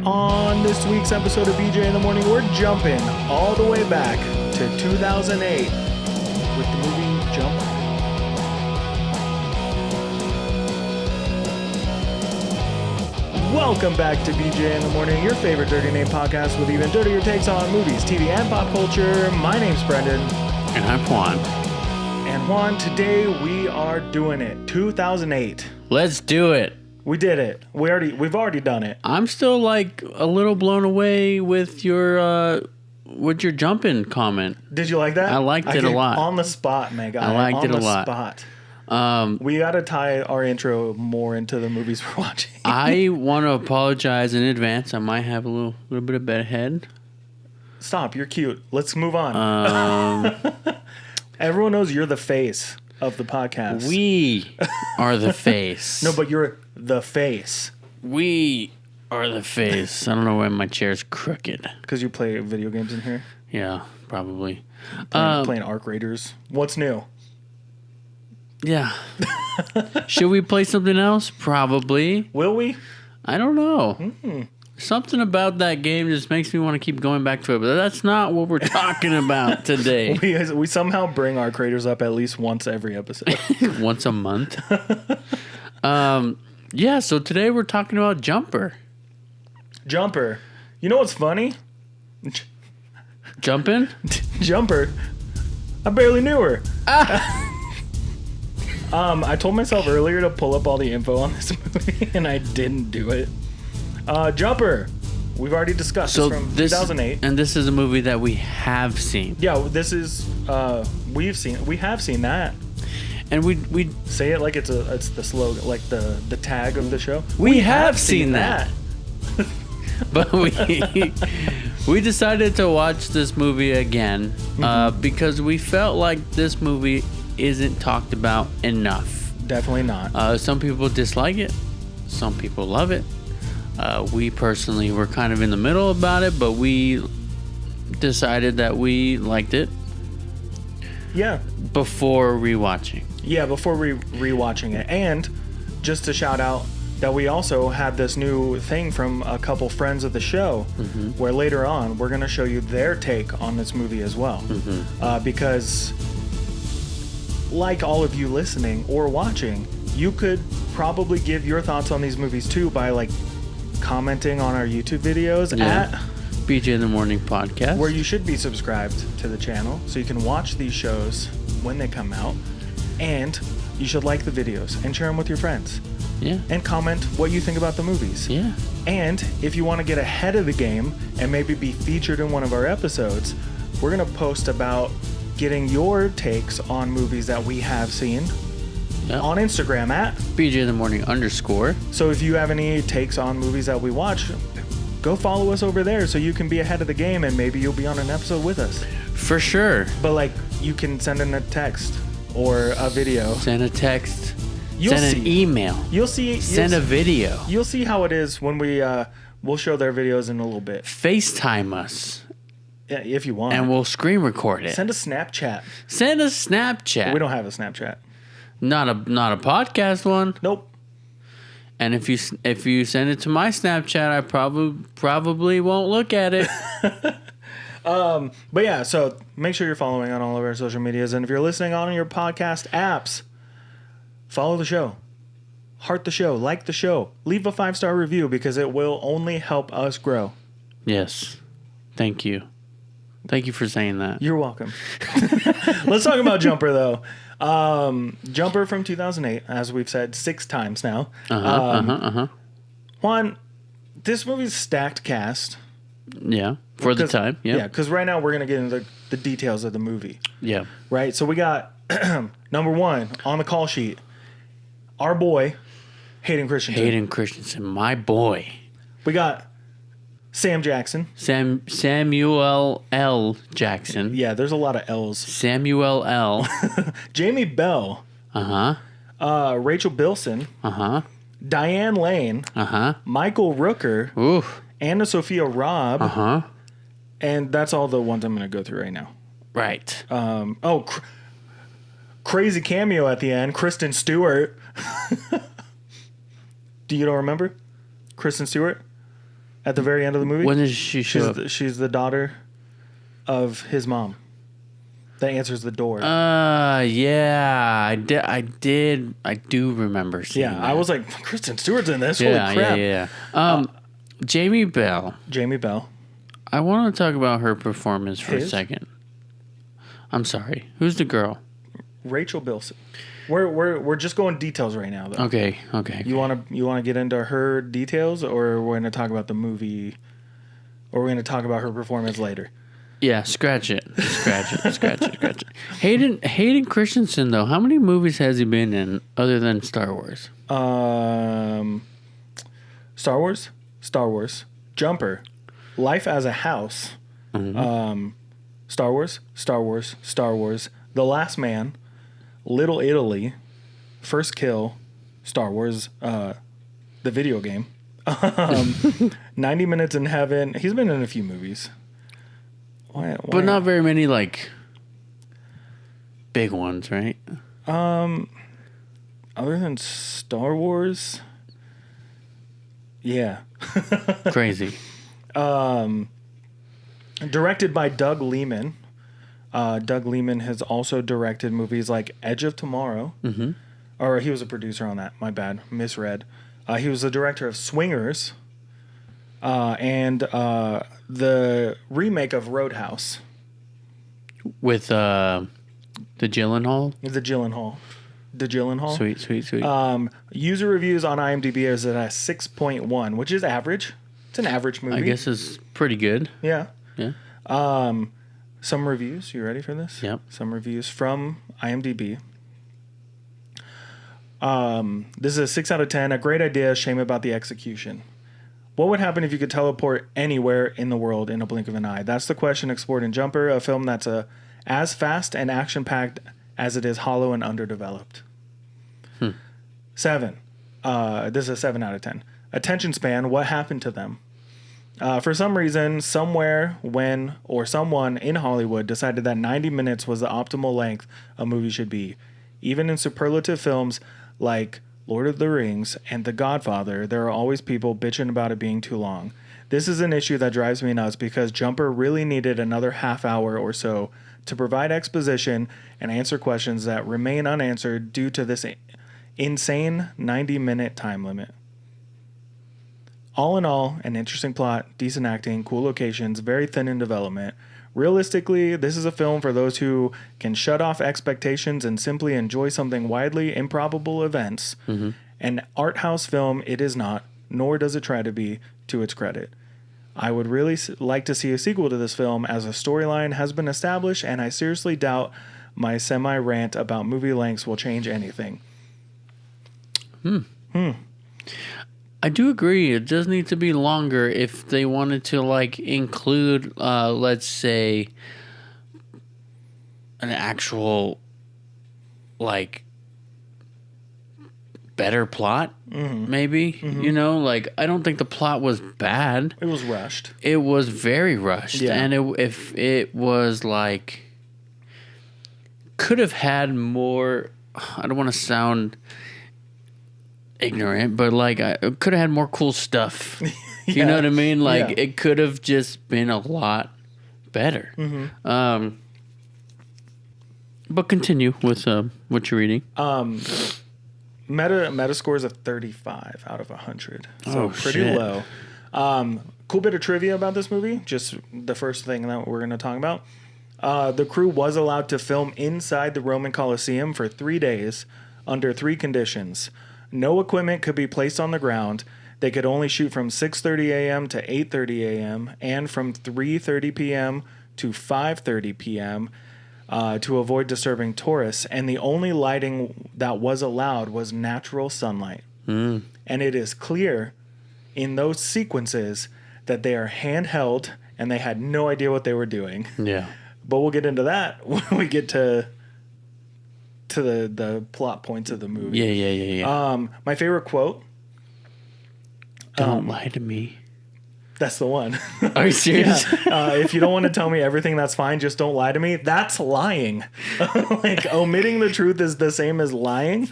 On this week's episode of BJ in the Morning, we're jumping all the way back to 2008 with the movie Jumper. Welcome back to BJ in the Morning, your favorite dirty name podcast with even dirtier takes on movies, TV, and pop culture. My name's Brendan. And I'm Juan. And Juan, today we are doing it. 2008. Let's do it. We did it. We've already done it. I'm still like a little blown away with your jumping comment. Did you like that? I liked it a lot. On the spot, my guy. I liked it a lot. Spot. We got to tie our intro more into the movies we're watching. I want to apologize in advance. I might have a little bit of bad head. Stop. You're cute. Let's move on. Everyone knows you're the face of the podcast. We are the face. No, but you're the face. We are the face. I don't know why my chair's crooked. Because you play video games in here? Yeah, probably. Playing Arc Raiders. What's new? Yeah. Should we play something else? Probably. Will we? I don't know. Something about that game just makes me want to keep going back to it, but that's not what we're talking about today. We somehow bring our creators up at least once every episode. Once a month. Yeah, so today we're talking about Jumper. Jumper. You know what's funny? Jumping? Jumper. I barely knew her. I told myself earlier to pull up all the info on this movie, and I didn't do it. Jumper. We've already discussed this from 2008. And this is a movie that we have seen. Yeah, this is we have seen that. And we say it like it's the slogan, like the tag of the show. We have seen that. But we decided to watch this movie again because we felt like this movie isn't talked about enough. Definitely not. Some people dislike it. Some people love it. We personally were kind of in the middle about it, but we decided that we liked it. Yeah. Before rewatching. Yeah, before rewatching it. And just to shout out that we also had this new thing from a couple friends of the show where later on we're going to show you their take on this movie as well. Because like all of you listening or watching, you could probably give your thoughts on these movies too by like commenting on our YouTube videos at BJ in the Morning Podcast, where you should be subscribed to the channel so you can watch these shows when they come out, and you should like the videos and share them with your friends. Yeah. And comment what you think about the movies. Yeah. And if you want to get ahead of the game and maybe be featured in one of our episodes, we're going to post about getting your takes on movies that we have seen on Instagram at BJ in the Morning _. So if you have any takes on movies that we watch, go follow us over there so you can be ahead of the game and maybe you'll be on an episode with us. For sure. But like you can send in a text or a video. Send a text. Send an email. You'll see. Send a video. You'll see how it is when we'll show their videos in a little bit. FaceTime us. Yeah, if you want. And we'll screen record it. Send a Snapchat. Send a Snapchat. We don't have a Snapchat. Not a podcast one. Nope. And if you send it to my Snapchat, I probably won't look at it. But yeah, so make sure you're following on all of our social medias, and if you're listening on your podcast apps, follow the show, heart the show, like the show, leave a 5-star review because it will only help us grow. Yes, thank you. Thank you for saying that. You're welcome. Let's talk about Jumper though. Jumper from 2008, as we've said 6 times now. Juan, this movie's stacked cast. Yeah, for the time. Yeah, because right now we're going to get into the details of the movie. Yeah. Right? So we got, number 1, on the call sheet, our boy, Hayden Christensen. Hayden Christensen, my boy. We got Sam Jackson. Samuel L. Jackson. Yeah, there's a lot of L's. Samuel L. Jamie Bell. Rachel Bilson. Diane Lane. Michael Rooker. Ooh. Anna Sophia Robb. And that's all the ones I'm going to go through right now. Right. Crazy cameo at the end. Kristen Stewart. Do you don't remember? Kristen Stewart? at the very end of the movie. When does she show up? She's the daughter of his mom that answers the door. Yeah, I do remember seeing that. I was like, Kristen Stewart's in this. Yeah, Holy crap. yeah. Jamie Bell. Jamie Bell. I want to talk about her performance for a second. I'm sorry. Who's the girl? Rachel Bilson. We're just going details right now, though. Okay. You wanna get into her details, or we're gonna talk about the movie, or we're gonna talk about her performance later? Yeah, scratch it. Scratch it. Hayden Christensen, though, how many movies has he been in other than Star Wars? Star Wars, Jumper, Life as a House, Star Wars, The Last Man, Little Italy, First Kill, Star Wars, the video game, 90 Minutes in Heaven. He's been in a few movies. Why but not very many, like, big ones, right? Other than Star Wars, yeah. Crazy. Directed by Doug Liman. Doug Liman has also directed movies like Edge of Tomorrow. Mm-hmm. Or he was a producer on that. My bad. Misread. He was the director of Swingers. And the remake of Roadhouse. With the Gyllenhaal? The Gyllenhaal. Sweet. User reviews on IMDb is at a 6.1, which is average. It's an average movie. I guess it's pretty good. Yeah. Yeah. Some reviews. You ready for this? Yep. Some reviews from IMDb. This is a 6 out of 10. A great idea. Shame about the execution. What would happen if you could teleport anywhere in the world in a blink of an eye? That's the question explored in Jumper, a film that's as fast and action-packed as it is hollow and underdeveloped. 7. This is a 7 out of 10. Attention span. What happened to them? For some reason, somewhere, when, or someone in Hollywood decided that 90 minutes was the optimal length a movie should be. Even in superlative films like Lord of the Rings and The Godfather, there are always people bitching about it being too long. This is an issue that drives me nuts because Jumper really needed another half hour or so to provide exposition and answer questions that remain unanswered due to this insane 90-minute time limit. All in all, an interesting plot, decent acting, cool locations, very thin in development. Realistically, this is a film for those who can shut off expectations and simply enjoy something widely improbable events. Mm-hmm. An art house film it is not, nor does it try to be, to its credit. I would really like to see a sequel to this film as a storyline has been established, and I seriously doubt my semi-rant about movie lengths will change anything. I do agree. It does need to be longer if they wanted to, like, include, let's say, an actual, like, better plot, maybe. Mm-hmm. You know, like, I don't think the plot was bad. It was rushed. It was very rushed. Yeah. And if it was, like, could have had more, I don't want to sound ignorant, but like I could have had more cool stuff. You know what I mean? Like it could have just been a lot better. Mm-hmm. But continue with what you're reading. Meta score is a 35 out of 100, so pretty shit. low. Cool bit of trivia about this movie. Just the first thing that we're going to talk about. The crew was allowed to film inside the Roman Colosseum for 3 days under 3 conditions. No equipment could be placed on the ground. They could only shoot from 6:30 a.m. to 8:30 a.m. and from 3:30 p.m. to 5:30 p.m. To avoid disturbing tourists. And the only lighting that was allowed was natural sunlight. And it is clear in those sequences that they are handheld and they had no idea what they were doing. Yeah. But we'll get into that when we get to the plot points of the movie. Yeah. My favorite quote. Don't lie to me. That's the one. Are you serious? If you don't want to tell me everything, that's fine. Just don't lie to me. That's lying. Like omitting the truth is the same as lying.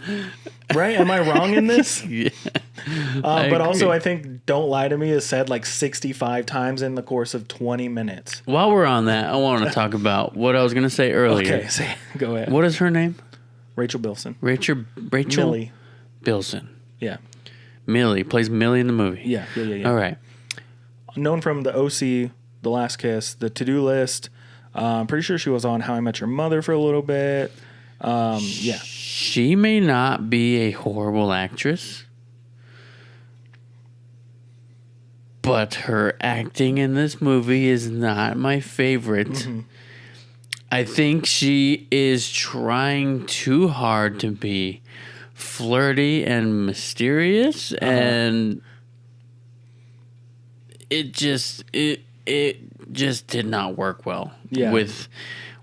Right? Am I wrong in this? Yeah. But also, I think "Don't Lie to Me" is said like 65 times in the course of 20 minutes. While we're on that, I want to talk about what I was going to say earlier. Okay, go ahead. What is her name? Rachel Bilson. Rachel Millie. Bilson. Yeah. Millie plays Millie in the movie. Yeah. All right. Known from The OC, The Last Kiss, The To-Do List. I'm pretty sure she was on How I Met Your Mother for a little bit. Yeah. She may not be a horrible actress, but her acting in this movie is not my favorite. Mm-hmm. I think she is trying too hard to be flirty and mysterious, and it just did not work well with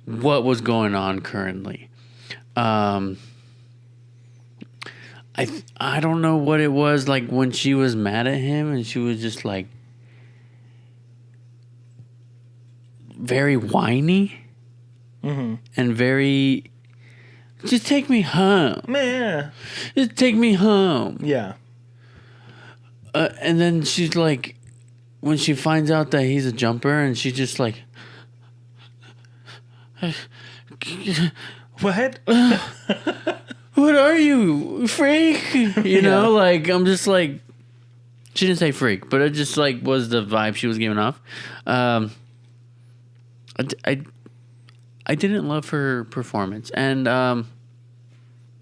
what was going on currently. I don't know what it was like when she was mad at him and she was just like very whiny and very just take me home. Man. Just take me home. Yeah. And then she's like, when she finds out that he's a jumper and she's just like, what? What are you, freak? You know, like, I'm just like, she didn't say freak, but it just like was the vibe she was giving off. I didn't love her performance, and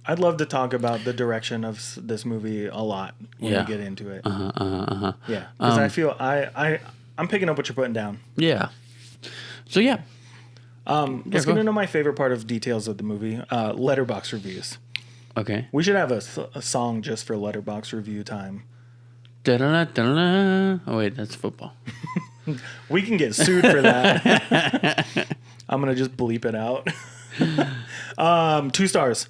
I'd love to talk about the direction of this movie a lot when we get into it. Yeah, because I feel I'm picking up what you're putting down. Yeah. So yeah. Let's get into my favorite part of details of the movie. Letterbox reviews. Okay. We should have a song just for Letterbox review time. Da-da-da, da-da-da. Oh wait, that's football. We can get sued for that. I'm gonna just bleep it out. 2 stars.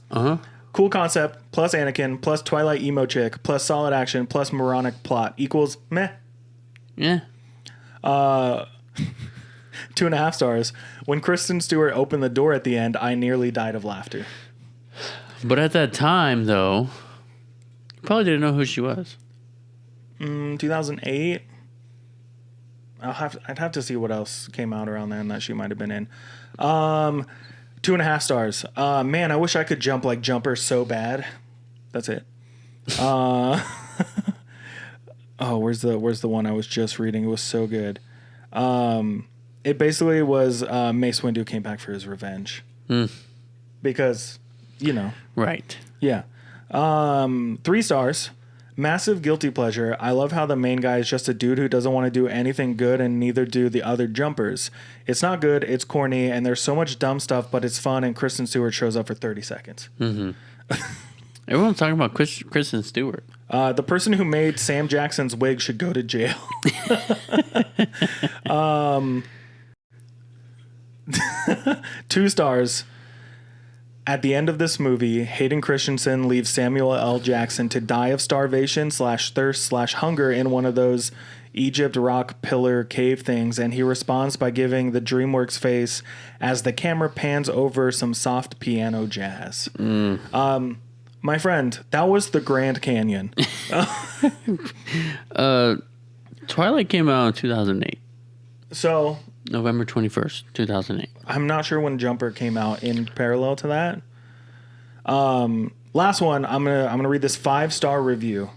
Cool concept plus Anakin plus Twilight emo chick plus solid action plus moronic plot equals meh. Yeah. 2.5 stars. When Kristen Stewart opened the door at the end, I nearly died of laughter. But at that time, though, you probably didn't know who she was. 2008. I'd have to see what else came out around then that she might have been in. 2.5 stars. Man, I wish I could jump like Jumper so bad. That's it. Oh, where's the one I was just reading? It was so good. It basically was Mace Windu came back for his revenge. Because, you know. Right. Yeah. 3 stars. Massive guilty pleasure. I love how the main guy is just a dude who doesn't want to do anything good, and neither do the other jumpers. It's not good, it's corny, and there's so much dumb stuff, but it's fun, and Kristen Stewart shows up for 30 seconds. Everyone's talking about Kristen Stewart. The person who made Sam Jackson's wig should go to jail. 2 stars. At the end of this movie, Hayden Christensen leaves Samuel L. Jackson to die of starvation /thirst /hunger in one of those Egypt rock pillar cave things, and he responds by giving the DreamWorks face as the camera pans over some soft piano jazz. My friend, that was the Grand Canyon. Twilight came out in 2008. So... November 21st, 2008. I'm not sure when Jumper came out in parallel to that. Last one, I'm gonna read this 5-star review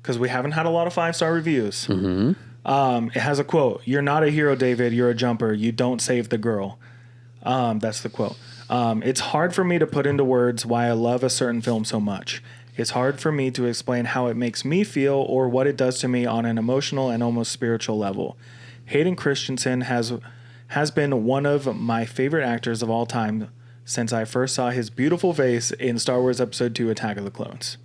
because we haven't had a lot of 5-star reviews. It has a quote: "You're not a hero, David. You're a jumper. You don't save the girl." That's the quote. It's hard for me to put into words why I love a certain film so much. It's hard for me to explain how it makes me feel or what it does to me on an emotional and almost spiritual level. Hayden Christensen has been one of my favorite actors of all time since I first saw his beautiful face in Star Wars Episode 2 Attack of the Clones.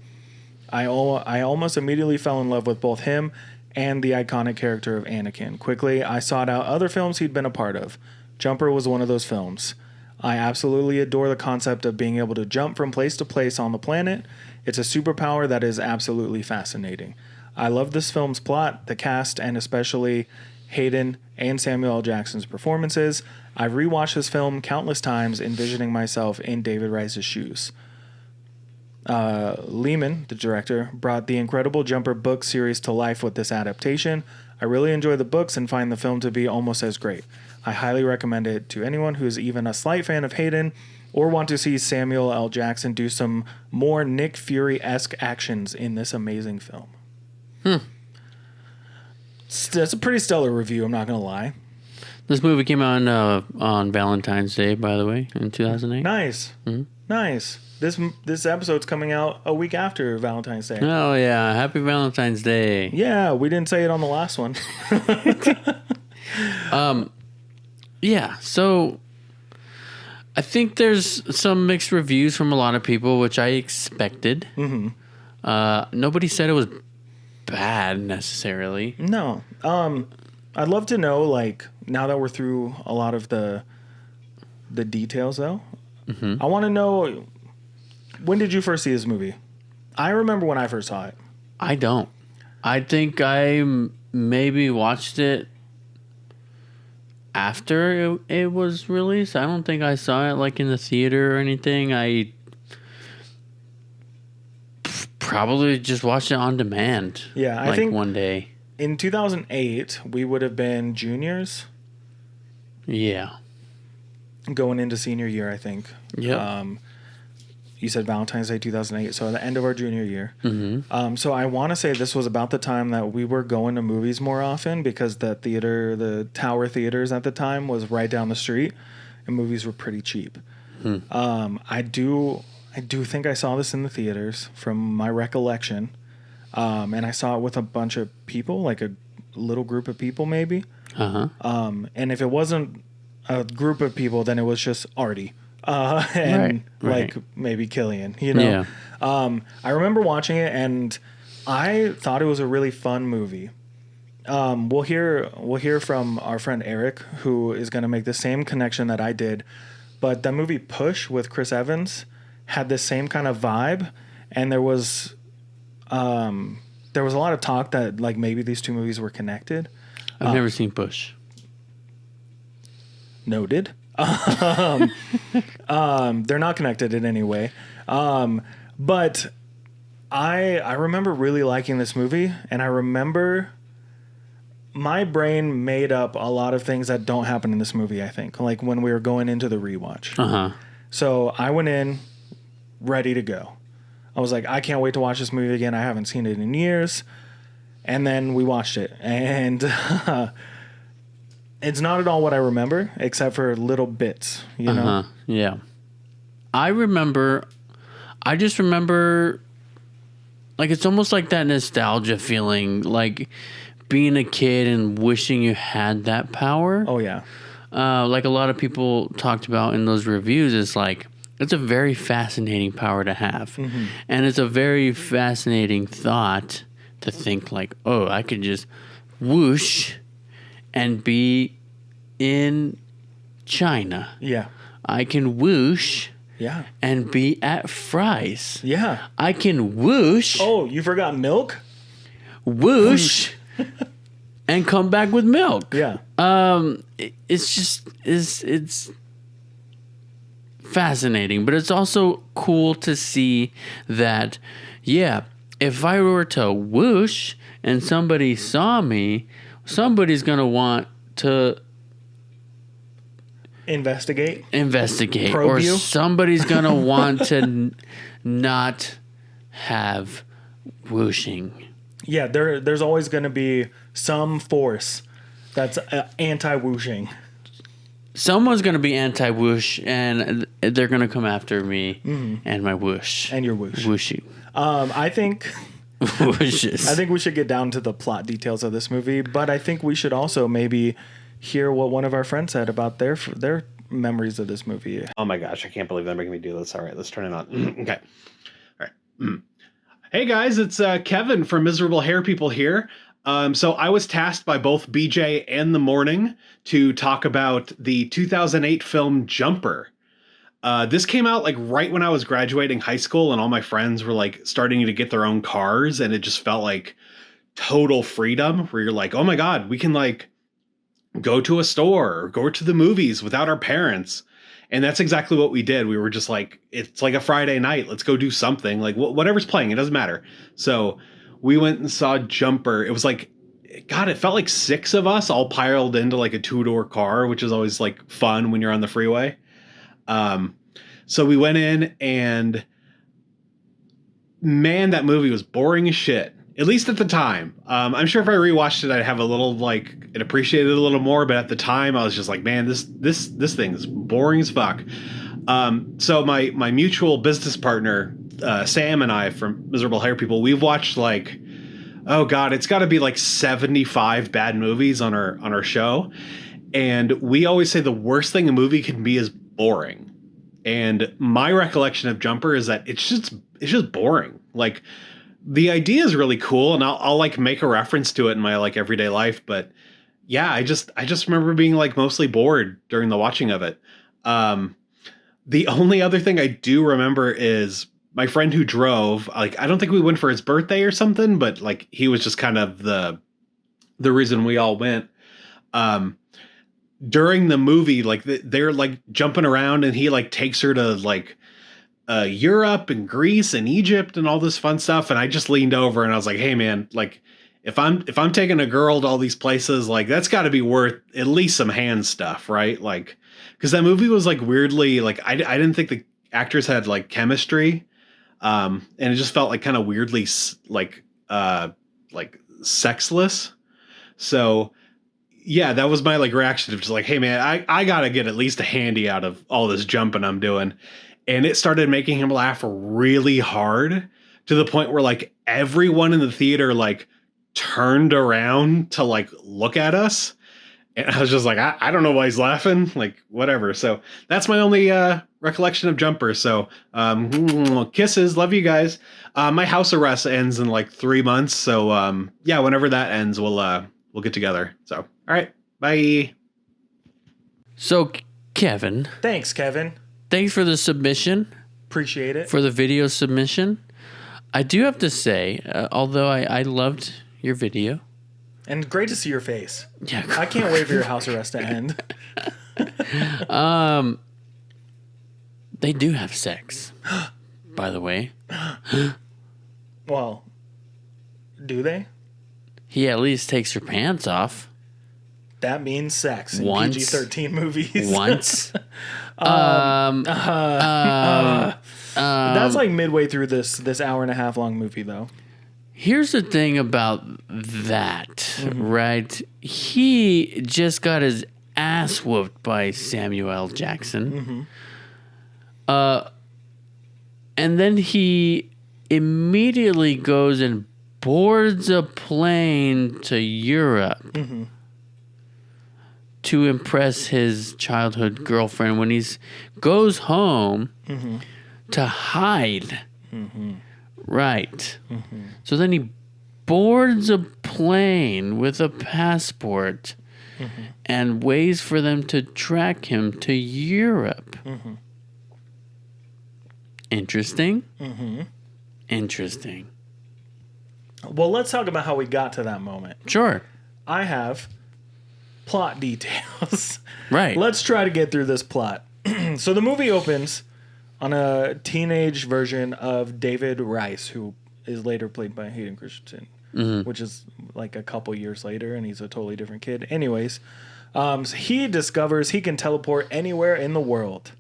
I almost immediately fell in love with both him and the iconic character of Anakin. Quickly, I sought out other films he'd been a part of. Jumper was one of those films. I absolutely adore the concept of being able to jump from place to place on the planet. It's a superpower that is absolutely fascinating. I love this film's plot, the cast, and especially Hayden and Samuel L. Jackson's performances. I've rewatched this film countless times, envisioning myself in David Rice's shoes. Lehman, the director, brought the Incredible Jumper book series to life with this adaptation. I really enjoy the books and find the film to be almost as great. I highly recommend it to anyone who is even a slight fan of Hayden or want to see Samuel L. Jackson do some more Nick Fury-esque actions in this amazing film. That's a pretty stellar review, I'm not going to lie. This movie came out on Valentine's Day, by the way, in 2008. Nice. Mm-hmm. Nice. This episode's coming out a week after Valentine's Day. Oh, yeah. Happy Valentine's Day. Yeah, we didn't say it on the last one. Yeah, so I think there's some mixed reviews from a lot of people, which I expected. Mm-hmm. Nobody said it was bad necessarily. No. I'd love to know, like, now that we're through a lot of the details, though, I want to know, when did you first see this movie? I remember when I first saw it. I don't. I think I maybe watched it after it was released. I don't think I saw it, like, in the theater or anything. I probably just watched it on demand. Yeah, I like, think one day. In 2008, we would have been juniors. Yeah. Going into senior year, I think. Yeah. You said Valentine's Day 2008, so at the end of our junior year. Mm-hmm. So I want to say this was about the time that we were going to movies more often because the Tower Theaters at the time was right down the street, and movies were pretty cheap. I do think I saw this in the theaters from my recollection. And I saw it with a bunch of people, like a little group of people, maybe. And if it wasn't a group of people, then it was just Artie, and like maybe Killian, you know? Yeah. I remember watching it and I thought it was a really fun movie. We'll hear from our friend Aeric, who is going to make the same connection that I did. But the movie Push with Chris Evans had the same kind of vibe, and there was a lot of talk that, like, maybe these two movies were connected. I've never seen Push. Noted. They're not connected in any way. But I remember really liking this movie, and I remember my brain made up a lot of things that don't happen in this movie, I think, like when we were going into the rewatch. So I went in ready to go. I was like, I can't wait to watch this movie again. I haven't seen it in years. And then we watched it. And it's not at all what I remember, except for little bits, you know? Yeah. I just remember, like, it's almost like that nostalgia feeling, like being a kid and wishing you had that power. Oh, yeah. Like a lot of people talked about in those reviews, it's like, it's a very fascinating power to have. Mm-hmm. And it's a very fascinating thought to think, like, oh, I could just whoosh and be in China. Yeah. I can whoosh Yeah. and be at Fry's. Yeah. I can whoosh. Oh, you forgot milk? Whoosh. And come back with milk. Yeah. It's fascinating, but it's also cool to see that, yeah, if I were to whoosh and somebody saw me, somebody's going to want to investigate Probe or you? Somebody's going to want to not have whooshing. Yeah, there's always going to be some force that's anti-whooshing. Someone's going to be anti-whoosh, and they're going to come after me and my whoosh. And your whoosh. Whooshing. I think Whooshes. I think we should get down to the plot details of this movie, but I think we should also maybe hear what one of our friends said about their memories of this movie. Oh my gosh, I can't believe they're making me do this. All right, let's turn it on. Okay. All right. Hey guys, it's Kevin from Miserable Hair People here. So I was tasked by both BJ and The Morning to talk about the 2008 film Jumper. This came out like right when I was graduating high school and all my friends were like starting to get their own cars, and it just felt like total freedom where you're like, oh my God, we can like go to a store or go to the movies without our parents. And that's exactly what we did. We were just like, it's like a Friday night. Let's go do something. Like whatever's playing, it doesn't matter. So we went and saw Jumper. It was like, God, it felt like 6 of us all piled into like a 2-door car, which is always like fun when you're on the freeway. So we went in, and man, that movie was boring as shit. At least at the time. I'm sure if I rewatched it, I'd have a little like it appreciated it a little more. But at the time, I was just like, man, this thing is boring as fuck. So my mutual business partner, Sam, and I from Miserable Hair People, we've watched like, oh God, it's got to be like 75 bad movies on our show, and we always say the worst thing a movie can be is boring. And my recollection of Jumper is that it's just boring. Like, the idea is really cool, and I'll like make a reference to it in my like everyday life. But yeah, I just remember being like mostly bored during the watching of it. The only other thing I do remember is my friend who drove. Like, I don't think we went for his birthday or something, but like he was just kind of the reason we all went. During the movie, like they're like jumping around, and he like takes her to like Europe and Greece and Egypt and all this fun stuff. And I just leaned over and I was like, hey man, like if I'm taking a girl to all these places, like that's got to be worth at least some hand stuff, right? Like, because that movie was like weirdly, like I didn't think the actors had like chemistry, and it just felt like kind of weirdly like sexless. So yeah, that was my like reaction of just like, hey man, I gotta get at least a handy out of all this jumping I'm doing. And it started making him laugh really hard, to the point where like everyone in the theater like turned around to like look at us. And I was just like, I don't know why he's laughing, like whatever. So that's my only recollection of Jumper. So kisses, love you guys. My house arrest ends in like 3 months. So yeah, whenever that ends, we'll get together. So all right, bye. So Kevin. Thanks, Kevin. Thanks for the submission. Appreciate it. For the video submission. I do have to say, although I loved your video. And great to see your face. Yeah. I can't wait for your house arrest to end. They do have sex, by the way. Well, do they? He at least takes her pants off. That means sex in Once. PG-13 movies. Once. That's like midway through this hour and a half long movie, though. Here's the thing about that, right? He just got his ass whooped by Samuel L. Jackson. And then he immediately goes and boards a plane to Europe to impress his childhood girlfriend when he goes home to hide. Right. So then he boards a plane with a passport and waits for them to track him to Europe. Interesting. Interesting. Well, let's talk about how we got to that moment. Sure. I have plot details. Right. Let's try to get through this plot. So the movie opens on a teenage version of David Rice, who is later played by Hayden Christensen, which is like a couple years later, and he's a totally different kid. Anyways, so he discovers he can teleport anywhere in the world.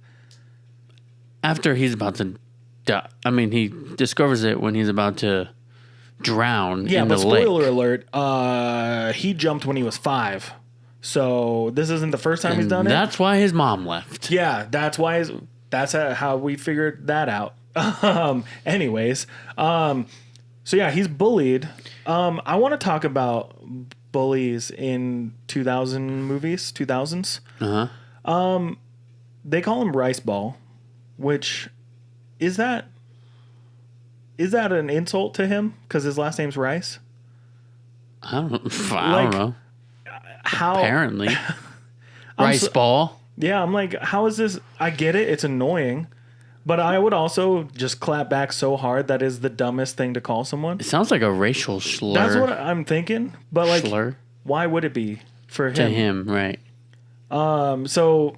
After he's about to die. I mean, he discovers it when he's about to drown in the lake. Spoiler alert, he jumped when he was 5. So this isn't the first time he's done it. That's why his mom left. Yeah, that's how we figured that out. Anyways, so yeah, he's bullied. I want to talk about bullies in 2000s. They call him Rice Ball, which is that an insult to him because his last name's Rice? I don't know. How apparently Rice Ball. Yeah, I'm like, how is this? I get it, it's annoying, but I would also just clap back so hard that is the dumbest thing to call someone. It sounds like a racial slur. That's what I'm thinking, but like, slur. Why would it be for him? To him, right? So,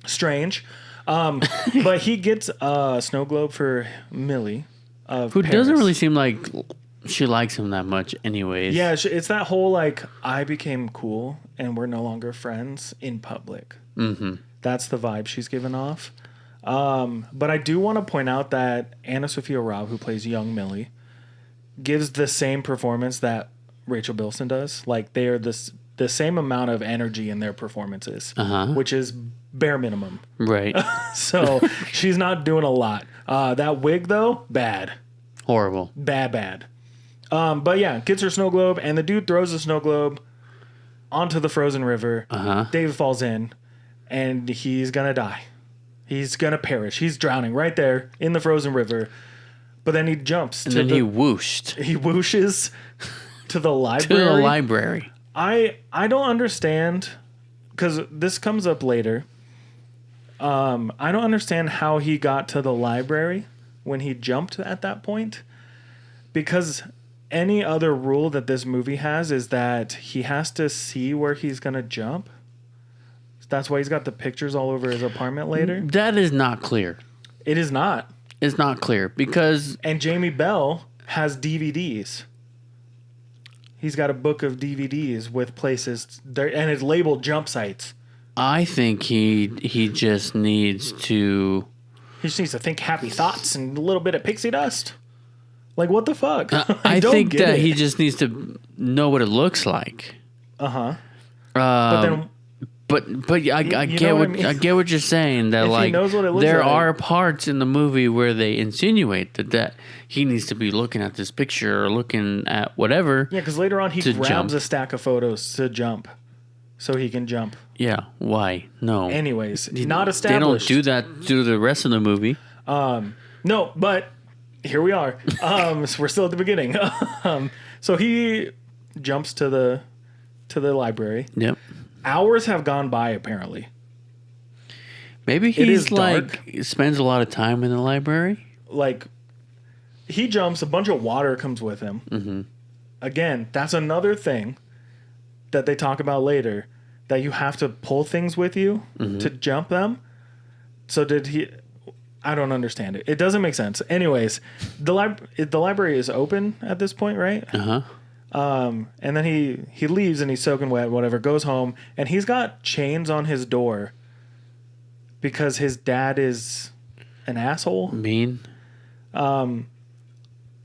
strange. But he gets a snow globe for Millie. Who Paris. doesn't really seem like she likes him that much anyways. Yeah, it's that whole like, I became cool and we're no longer friends in public. Mm-hmm. That's the vibe she's giving off. But I do want to point out that Anna Sophia Robb, who plays young Millie, gives the same performance that Rachel Bilson does. Like, they are the same amount of energy in their performances, which is bare minimum. Right. So she's not doing a lot. That wig, though, bad. Horrible. Bad. But yeah, gets her snow globe, and the dude throws the snow globe onto the frozen river. David falls in, and he's gonna die. He's gonna perish. He's drowning right there in the frozen river. But then he jumps. And then he whooshed. He whooshes to the library. To the library. I don't understand, because this comes up later. I don't understand how he got to the library when he jumped at that point. Because any other rule that this movie has is that he has to see where he's going to jump. That's why he's got the pictures all over his apartment later. That is not clear. It is not. It's not clear because... And Jamie Bell has DVDs. He's got a book of DVDs with places there, and it's labeled jump sites. I think he just needs to... He just needs to think happy thoughts and a little bit of pixie dust. Like, what the fuck? I think that he just needs to know what it looks like. But then... But I get what I mean? I get what you're saying, that if like he knows what it looks there like. are parts in the movie where they insinuate that he needs to be looking at this picture or looking at whatever. Yeah, because later on he grabs jump. a stack of photos to jump, so he can jump. Yeah, why? No. Anyways, not established. They don't do that through the rest of the movie. No, but here we are. So we're still at the beginning. So he jumps to the library. Yep. Hours have gone by, apparently. Maybe he's like spends a lot of time in the library. Like, he jumps, a bunch of water comes with him. Mm-hmm. Again, that's another thing that they talk about later, that you have to pull things with you to jump them. So did he... I don't understand it. It doesn't make sense. Anyways, the library is open at this point, right? And then he leaves and he's soaking wet, whatever, goes home, and he's got chains on his door because his dad is an asshole. Mean. I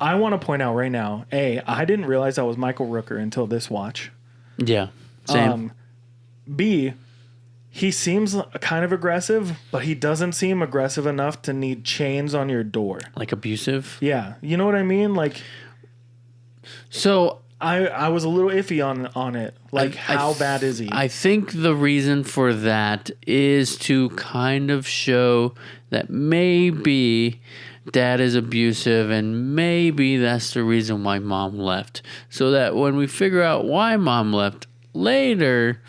want to point out right now, I didn't realize that was Michael Rooker until this watch. Yeah, same. B, he seems kind of aggressive, but he doesn't seem aggressive enough to need chains on your door. Like abusive? Yeah, you know what I mean? Like, so... I was a little iffy on it. Like, how bad is he? I think the reason for that is to kind of show that maybe dad is abusive and maybe that's the reason why mom left. So that when we figure out why mom left later,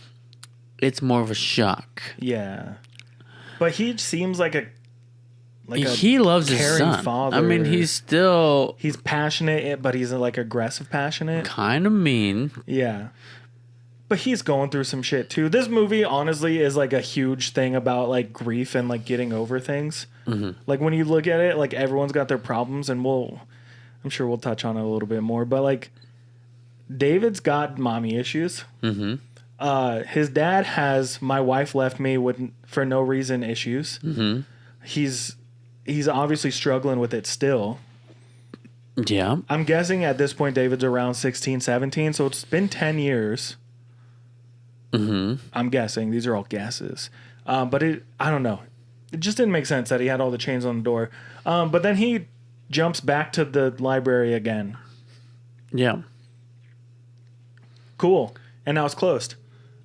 it's more of a shock. Yeah. But he seems like a he loves his son. Father. I mean, he's passionate, but he's like aggressive passionate. Kind of mean. Yeah. But he's going through some shit too. This movie honestly is like a huge thing about like grief and like getting over things. Mm-hmm. Like when you look at it, like everyone's got their problems, and I'm sure we'll touch on it a little bit more, but like David's got mommy issues. Mm-hmm. His dad has my wife left me for no reason issues. Mm-hmm. He's obviously struggling with it still. Yeah. I'm guessing at this point David's around 16, 17, so it's been 10 years. Mm-hmm. I'm guessing. These are all guesses. But I don't know. It just didn't make sense that he had all the chains on the door. But then he jumps back to the library again. Yeah. Cool. And now it's closed.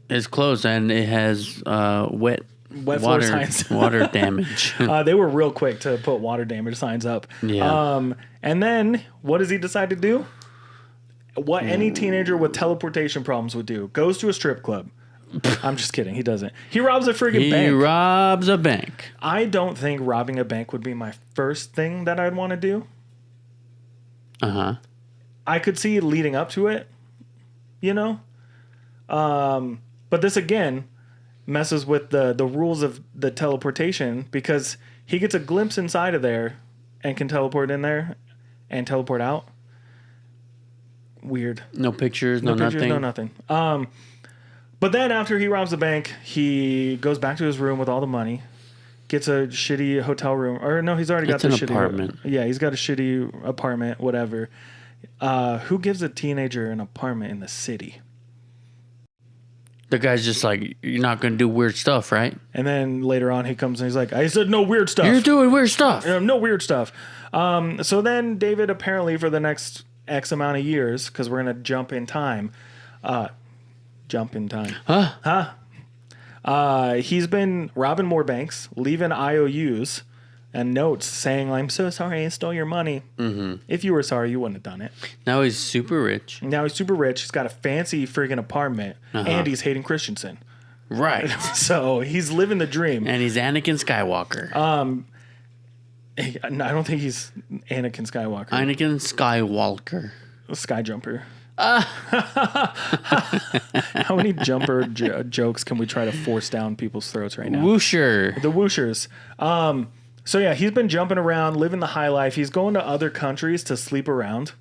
It's closed, and it has wet floor signs. Water damage. They were real quick to put water damage signs up. Yeah. And then what does he decide to do? What any teenager with teleportation problems would do. Goes to a strip club. I'm just kidding. He doesn't. He robs a friggin' bank. He robs a bank. I don't think robbing a bank would be my first thing that I'd want to do. Uh-huh. I could see leading up to it, you know? But this again, messes with the rules of the teleportation because he gets a glimpse inside of there and can teleport in there and teleport out. Weird. No pictures, no pictures, nothing. no nothing. But then after he robs the bank, he goes back to his room with all the money, gets a shitty hotel room. Or no, he's already got the shitty apartment. Yeah, he's got a shitty apartment, whatever. Who gives a teenager an apartment in the city? The guy's just like, you're not going to do weird stuff, right? And then later on he comes and he's like, I said no weird stuff. You're doing weird stuff. No weird stuff. So then David apparently for the next X amount of years, because we're going to jump in time. He's been robbing more banks, leaving IOUs and notes saying, I'm so sorry I stole your money. Mm-hmm. If you were sorry, you wouldn't have done it. Now he's super rich. He's got a fancy freaking apartment, and he's Hayden Christensen. Right. So he's living the dream. And he's Anakin Skywalker. I don't think he's Anakin Skywalker. Anakin Skywalker. Sky Jumper. How many jumper jokes can we try to force down people's throats right now? Whoosher. The Whooshers. So yeah, he's been jumping around, living the high life. He's going to other countries to sleep around.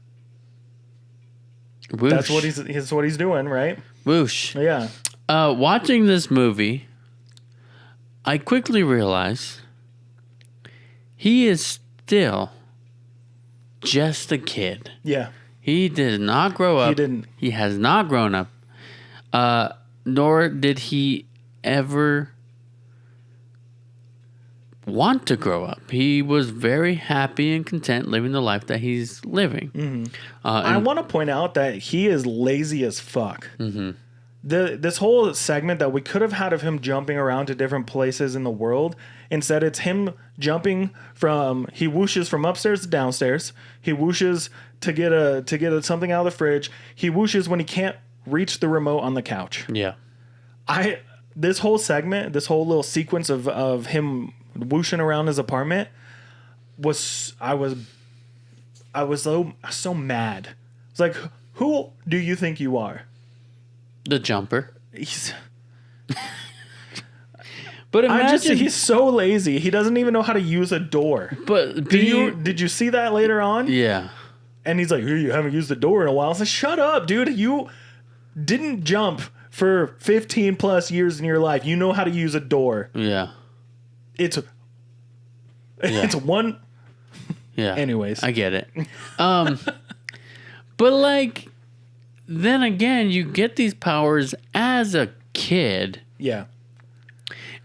Whoosh. That's what he's doing, right? Whoosh. Yeah. Watching this movie, I quickly realized he is still just a kid. Yeah. He did not grow up. He didn't. He has not grown up. Nor did he ever want to grow up. He was very happy and content living the life that he's living. Mm-hmm. I want to point out that he is lazy as fuck. Mm-hmm. This whole segment that we could have had of him jumping around to different places in the world, instead it's him jumping he whooshes from upstairs to downstairs. He whooshes to get something out of the fridge. He whooshes when he can't reach the remote on the couch. Yeah. This whole segment, this whole little sequence of him whooshing around his apartment I was so mad. It's like, who do you think you are? The jumper. He's But imagine he's so lazy. He doesn't even know how to use a door. But did you see that later on? Yeah. And he's like, hey, you haven't used the door in a while. I was like, shut up, dude. You didn't jump for 15 plus years in your life. You know how to use a door. Yeah. It's one. Yeah. Anyways. I get it. But like, then again, you get these powers as a kid. Yeah.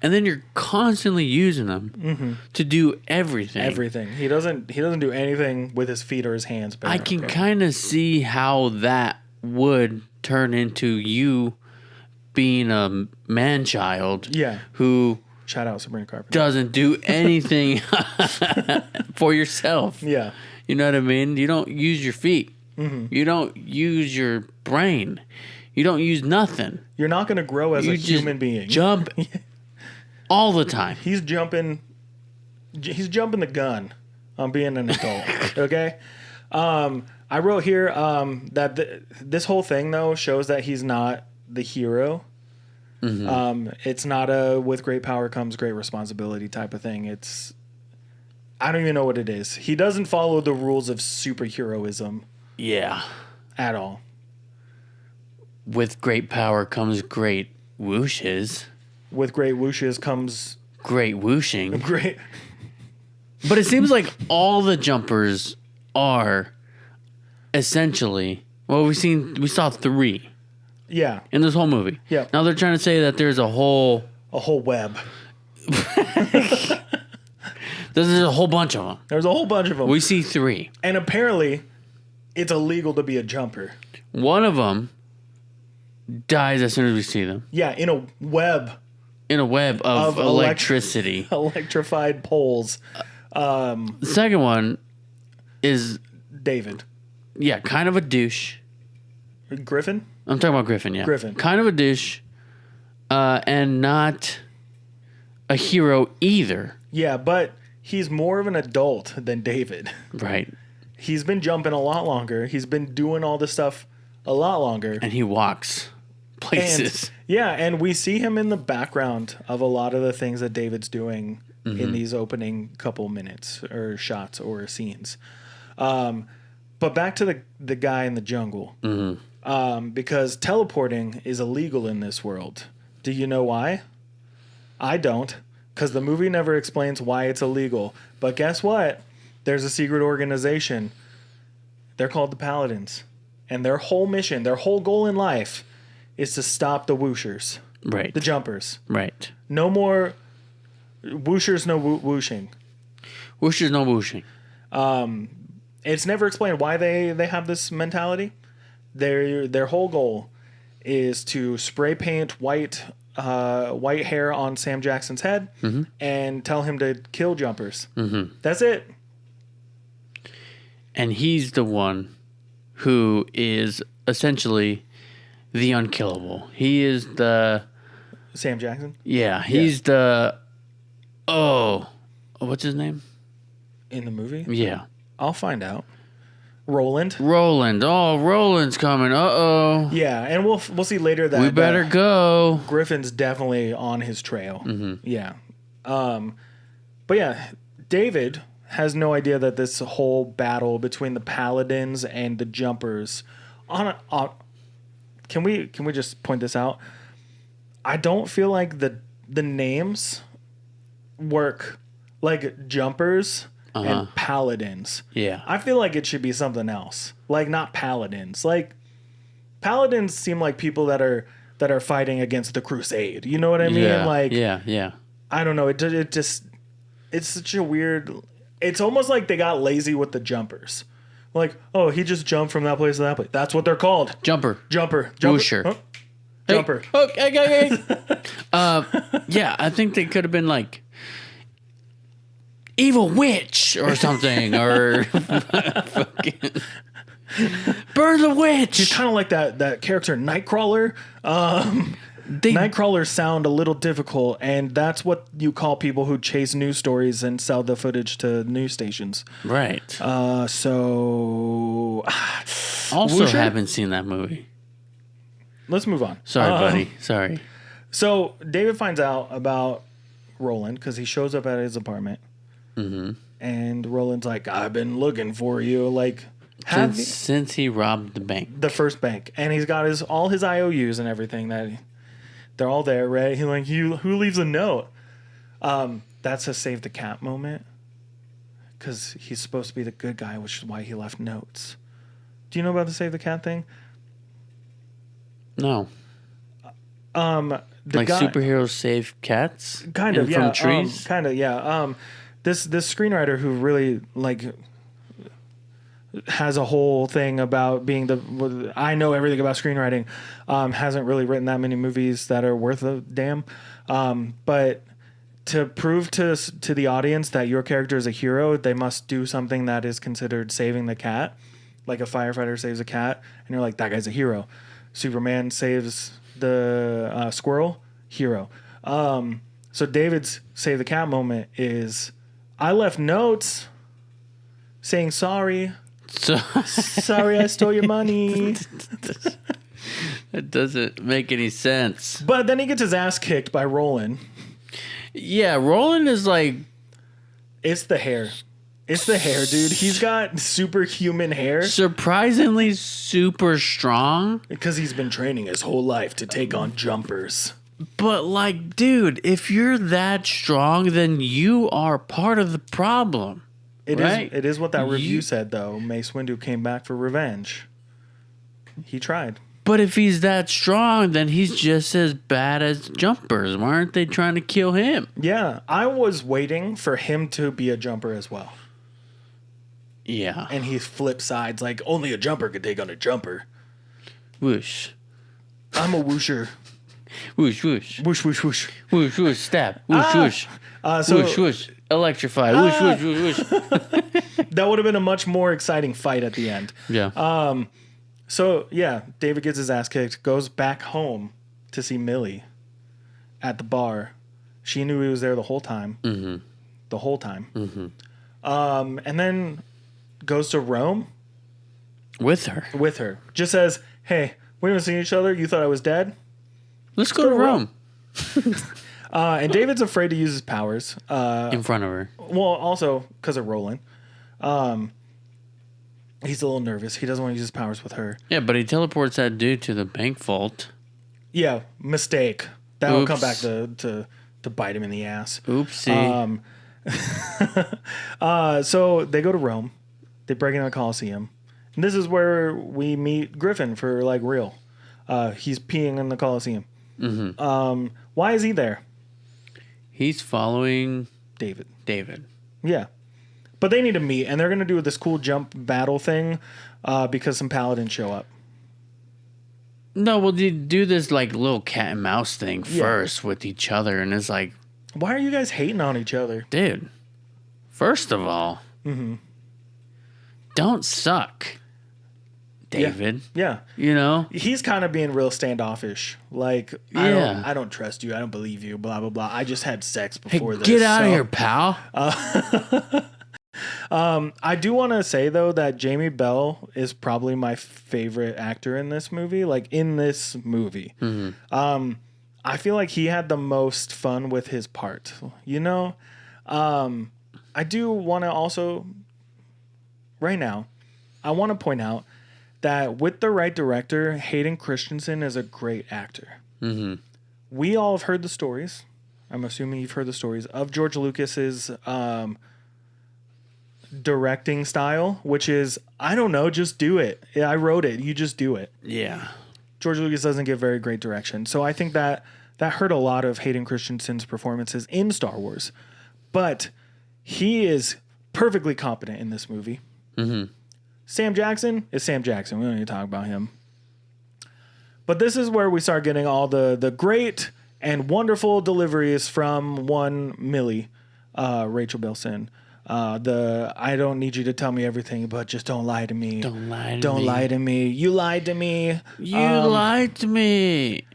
And then you're constantly using them to do everything. Everything. He doesn't do anything with his feet or his hands. I can kind of see how that would turn into you being a man-child. Yeah. Who shout out Sabrina Carpenter doesn't do anything for yourself. Yeah. You know what I mean? You don't use your feet. Mm-hmm. You don't use your brain. You don't use nothing. You're not going to grow as a human being. Jump all the time. He's jumping the gun on being an adult. Okay. I wrote here that this whole thing though shows that he's not the hero. Mm-hmm. It's not a with great power comes great responsibility type of thing. I don't even know what it is. He doesn't follow the rules of superheroism. Yeah. At all. With great power comes great whooshes. With great whooshes comes great whooshing. Great. But it seems like all the jumpers are essentially, well, we saw 3. Yeah. In this whole movie. Yeah. Now they're trying to say that there's a whole web. There's a whole bunch of them. There's a whole bunch of them. We see 3. And apparently it's illegal to be a jumper. One of them dies as soon as we see them. Yeah, in a web. In a web of electricity. Electrified poles. The second one is David. Yeah, kind of a douche. Griffin? I'm talking about Griffin, yeah. Griffin. Kind of a douche. And not a hero either. Yeah, but he's more of an adult than David. Right. He's been jumping a lot longer. He's been doing all this stuff a lot longer. And he walks places. And we see him in the background of a lot of the things that David's doing in these opening couple minutes or shots or scenes. But back to the guy in the jungle. Because teleporting is illegal in this world. Do you know why? I don't, because the movie never explains why it's illegal. But guess what? There's a secret organization. They're called the Paladins. And their whole mission, their whole goal in life is to stop the whooshers. Right. The jumpers. Right. No more whooshers, no whooshing. Whooshers, no whooshing. It's never explained why they have this mentality. Their whole goal is to spray paint white hair on Sam Jackson's head and tell him to kill jumpers. That's it. And he's the one who is essentially the unkillable. He is the... Sam Jackson? Yeah, he's the... Oh, what's his name? In the movie? Yeah. I'll find out. Roland. Oh, Roland's coming. Uh-oh. Yeah, and we'll see later that... We better go. Griffin's definitely on his trail. Yeah. But yeah, David has no idea that this whole battle between the Paladins and the Jumpers... Can we just point this out? I don't feel like the names work like Jumpers and Paladins. Yeah. I feel like it should be something else. Like not Paladins. Like Paladins seem like people that are fighting against the Crusade. You know what I mean? Yeah. Like Yeah. I don't know. It just it's such a weird. It's almost like they got lazy with the Jumpers. Like, oh, he just jumped from that place to that place. That's what they're called. Jumper. Whoosher. Huh? Jumper. Hey. Yeah, I think they could have been like evil witch or something, or fucking burn the witch. He's kind of like that character Nightcrawler. Nightcrawlers sound a little difficult, and that's what you call people who chase news stories and sell the footage to news stations. Right. So also Whoosher? haven't seen that movie. Let's move on. Sorry, buddy. Sorry. So David finds out about Roland because he shows up at his apartment. And Roland's like, I've been looking for you. Like, Since he robbed the bank. The first bank. And he's got all his IOUs and everything they're all there, right? Who leaves a note? That's a save the cat moment. Because he's supposed to be the good guy, which is why he left notes. Do you know about the save the cat thing? No. Like superheroes save cats? Kind of, yeah. From trees? Kind of, yeah. This screenwriter who really, like, has a whole thing about being I know everything about screenwriting, hasn't really written that many movies that are worth a damn. But to prove to the audience that your character is a hero, they must do something that is considered saving the cat. Like a firefighter saves a cat, and you're like, that guy's a hero. Superman saves the squirrel, hero. So David's save the cat moment is, I left notes saying sorry. Sorry I stole your money. It doesn't make any sense. But then he gets his ass kicked by Roland. Yeah, Roland is like... It's the hair. It's the hair, dude. He's got superhuman hair. Surprisingly super strong. Because he's been training his whole life to take on jumpers. But, like, dude, if you're that strong, then you are part of the problem. It right? is. It is what that review said, though. Mace Windu came back for revenge. He tried. But if he's that strong, then he's just as bad as jumpers. Why aren't they trying to kill him? Yeah, I was waiting for him to be a jumper as well. Yeah. And he flipped sides like only a jumper could take on a jumper. Whoosh. I'm a whoosher. Whoosh, whoosh. Whoosh, whoosh, whoosh. Whoosh, whoosh, stab. Whoosh, whoosh. Whoosh, whoosh. Electrify. Whoosh, whoosh, whoosh, whoosh. That would have been a much more exciting fight at the end. Yeah. So, yeah, David gets his ass kicked, goes back home to see Millie at the bar. She knew he was there the whole time. Mm-hmm. The whole time. Mm-hmm. And then goes to Rome. With her. Just says, hey, we haven't seen each other. You thought I was dead? Let's go to Rome. And David's afraid to use his powers. In front of her. Well, also because of Roland. He's a little nervous. He doesn't want to use his powers with her. Yeah, but he teleports that dude to the bank vault. Yeah, mistake. That'll come back to bite him in the ass. Oopsie. So they go to Rome. They break into the Colosseum. And this is where we meet Griffin for like real. He's peeing in the Colosseum. Mm-hmm. Why is he there? He's following David. Yeah. But they need to meet, and they're going to do this cool jump battle thing because some paladins show up. No, well, they do this like little cat and mouse thing first with each other, and it's like... Why are you guys hating on each other? Dude, first of all, don't suck, David. Yeah. You know? He's kind of being real standoffish. Like, I don't trust you. I don't believe you. Blah, blah, blah. I just had sex before this. Get out of here, pal. I do want to say, though, that Jamie Bell is probably my favorite actor in this movie. Like, in this movie. I feel like he had the most fun with his part. You know? I do want to also... Right now, I want to point out that with the right director, Hayden Christensen is a great actor. We all have heard the stories. I'm assuming you've heard the stories of George Lucas's directing style, which is, I don't know, just do it. I wrote it. You just do it. Yeah. George Lucas doesn't give very great direction. So I think that hurt a lot of Hayden Christensen's performances in Star Wars. But he is perfectly competent in this movie. Sam Jackson is Sam Jackson. We don't need to talk about him. But this is where we start getting all the great and wonderful deliveries from one Millie, Rachel Bilson. I don't need you to tell me everything, but just don't lie to me. Don't lie to me. You lied to me. You lied to me.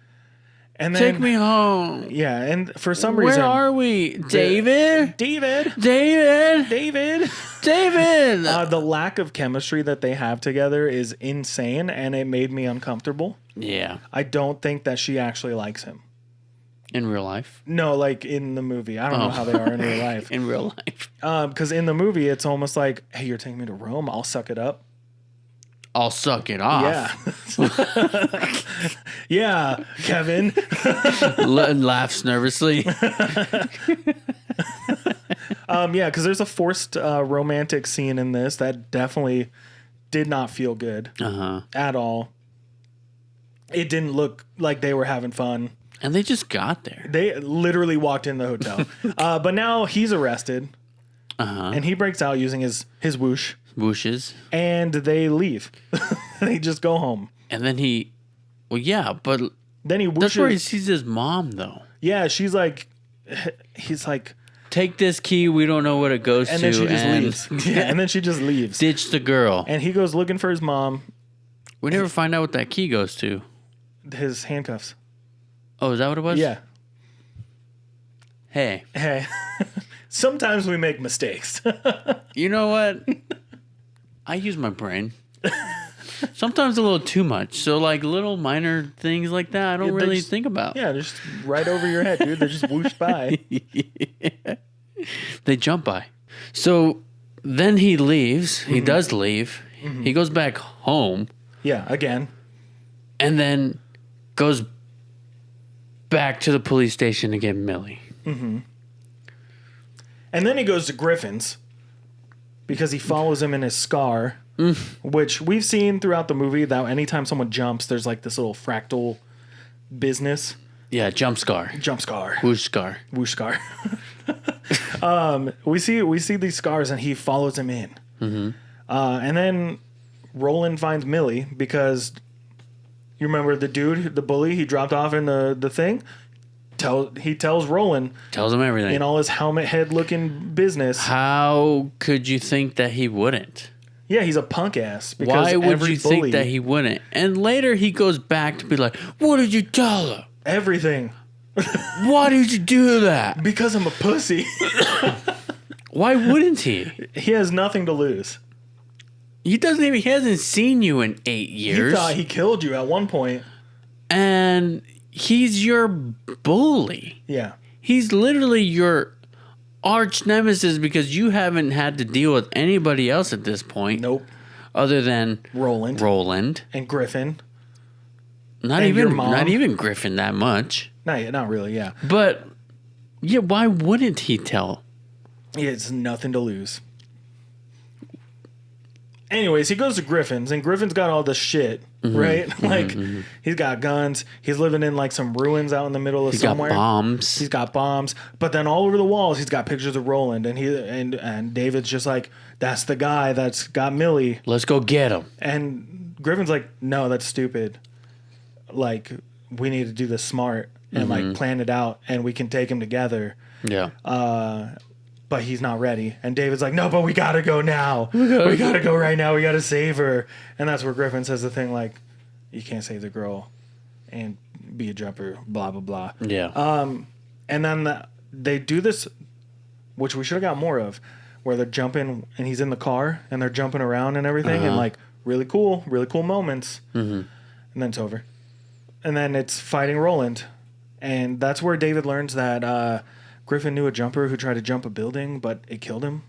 And then, take me home. Yeah, and for some reason... Where are we? David? David? The lack of chemistry that they have together is insane, and it made me uncomfortable. Yeah. I don't think that she actually likes him. In real life? No, like in the movie. I don't know how they are in real life. In real life. Because in the movie, it's almost like, hey, you're taking me to Rome. I'll suck it up. I'll suck it off. Yeah. Yeah, Kevin. Laughs nervously. Yeah, because there's a forced romantic scene in this that definitely did not feel good at all. It didn't look like they were having fun. And they just got there. They literally walked in the hotel. But now he's arrested. And he breaks out using his whoosh. Whooshes. And they leave. They just go home. And then he... Well, yeah, but... Then he whooshes. That's where he sees his mom, though. Yeah, she's like... He's like... Take this key, we don't know what it goes to. And then she just leaves. Yeah, and then she just leaves. Ditch the girl. And he goes looking for his mom. We never find out what that key goes to. His handcuffs. Oh, is that what it was? Yeah. Hey. Sometimes we make mistakes. You know what? I use my brain. Sometimes a little too much. So, like, little minor things like that, I don't really think about. Yeah, they're just right over your head, dude. They just whoosh by. They jump by. So, then he leaves. He does leave. He goes back home. Yeah, again. And then goes back to the police station to get Millie. And then he goes to Griffin's because he follows him in his scar, which we've seen throughout the movie that anytime someone jumps, there's like this little fractal business. Yeah, jump scar. Jump scar. Whoosh scar. Whoosh scar. We see these scars and he follows him in. And then Roland finds Millie because you remember the dude, the bully he dropped off in the thing? He tells Roland. Tells him everything. In all his helmet head looking business. How could you think that he wouldn't? Yeah, he's a punk ass. Why would you think that he wouldn't? And later he goes back to be like, what did you tell her? Everything. Why did you do that? Because I'm a pussy. Why wouldn't he? He has nothing to lose. He hasn't seen you in 8 years. He thought he killed you at one point. And he's your bully. Yeah. He's literally your arch nemesis because you haven't had to deal with anybody else at this point. Nope. Other than Roland. And Griffin. Not and even Griffin that much. Not really, yeah. But yeah, why wouldn't he tell? He has nothing to lose. Anyways, he goes to Griffin's, and Griffin's got all this shit, right? Like, he's got guns. He's living in, like, some ruins out in the middle of somewhere. He's got bombs. But then all over the walls, he's got pictures of Roland, and David's just like, that's the guy that's got Millie. Let's go get him. And Griffin's like, no, that's stupid. Like, we need to do this smart and, like, plan it out, and we can take him together. Yeah. But he's not ready. And David's like, no, but we gotta go now. We gotta go right now. We gotta save her. And that's where Griffin says the thing like, you can't save the girl and be a jumper, blah, blah, blah. Yeah. And then they do this, which we should have got more of, where they're jumping and he's in the car and they're jumping around and everything. And like, really cool moments. And then it's over. And then it's fighting Roland. And that's where David learns that Griffin knew a jumper who tried to jump a building, but it killed him.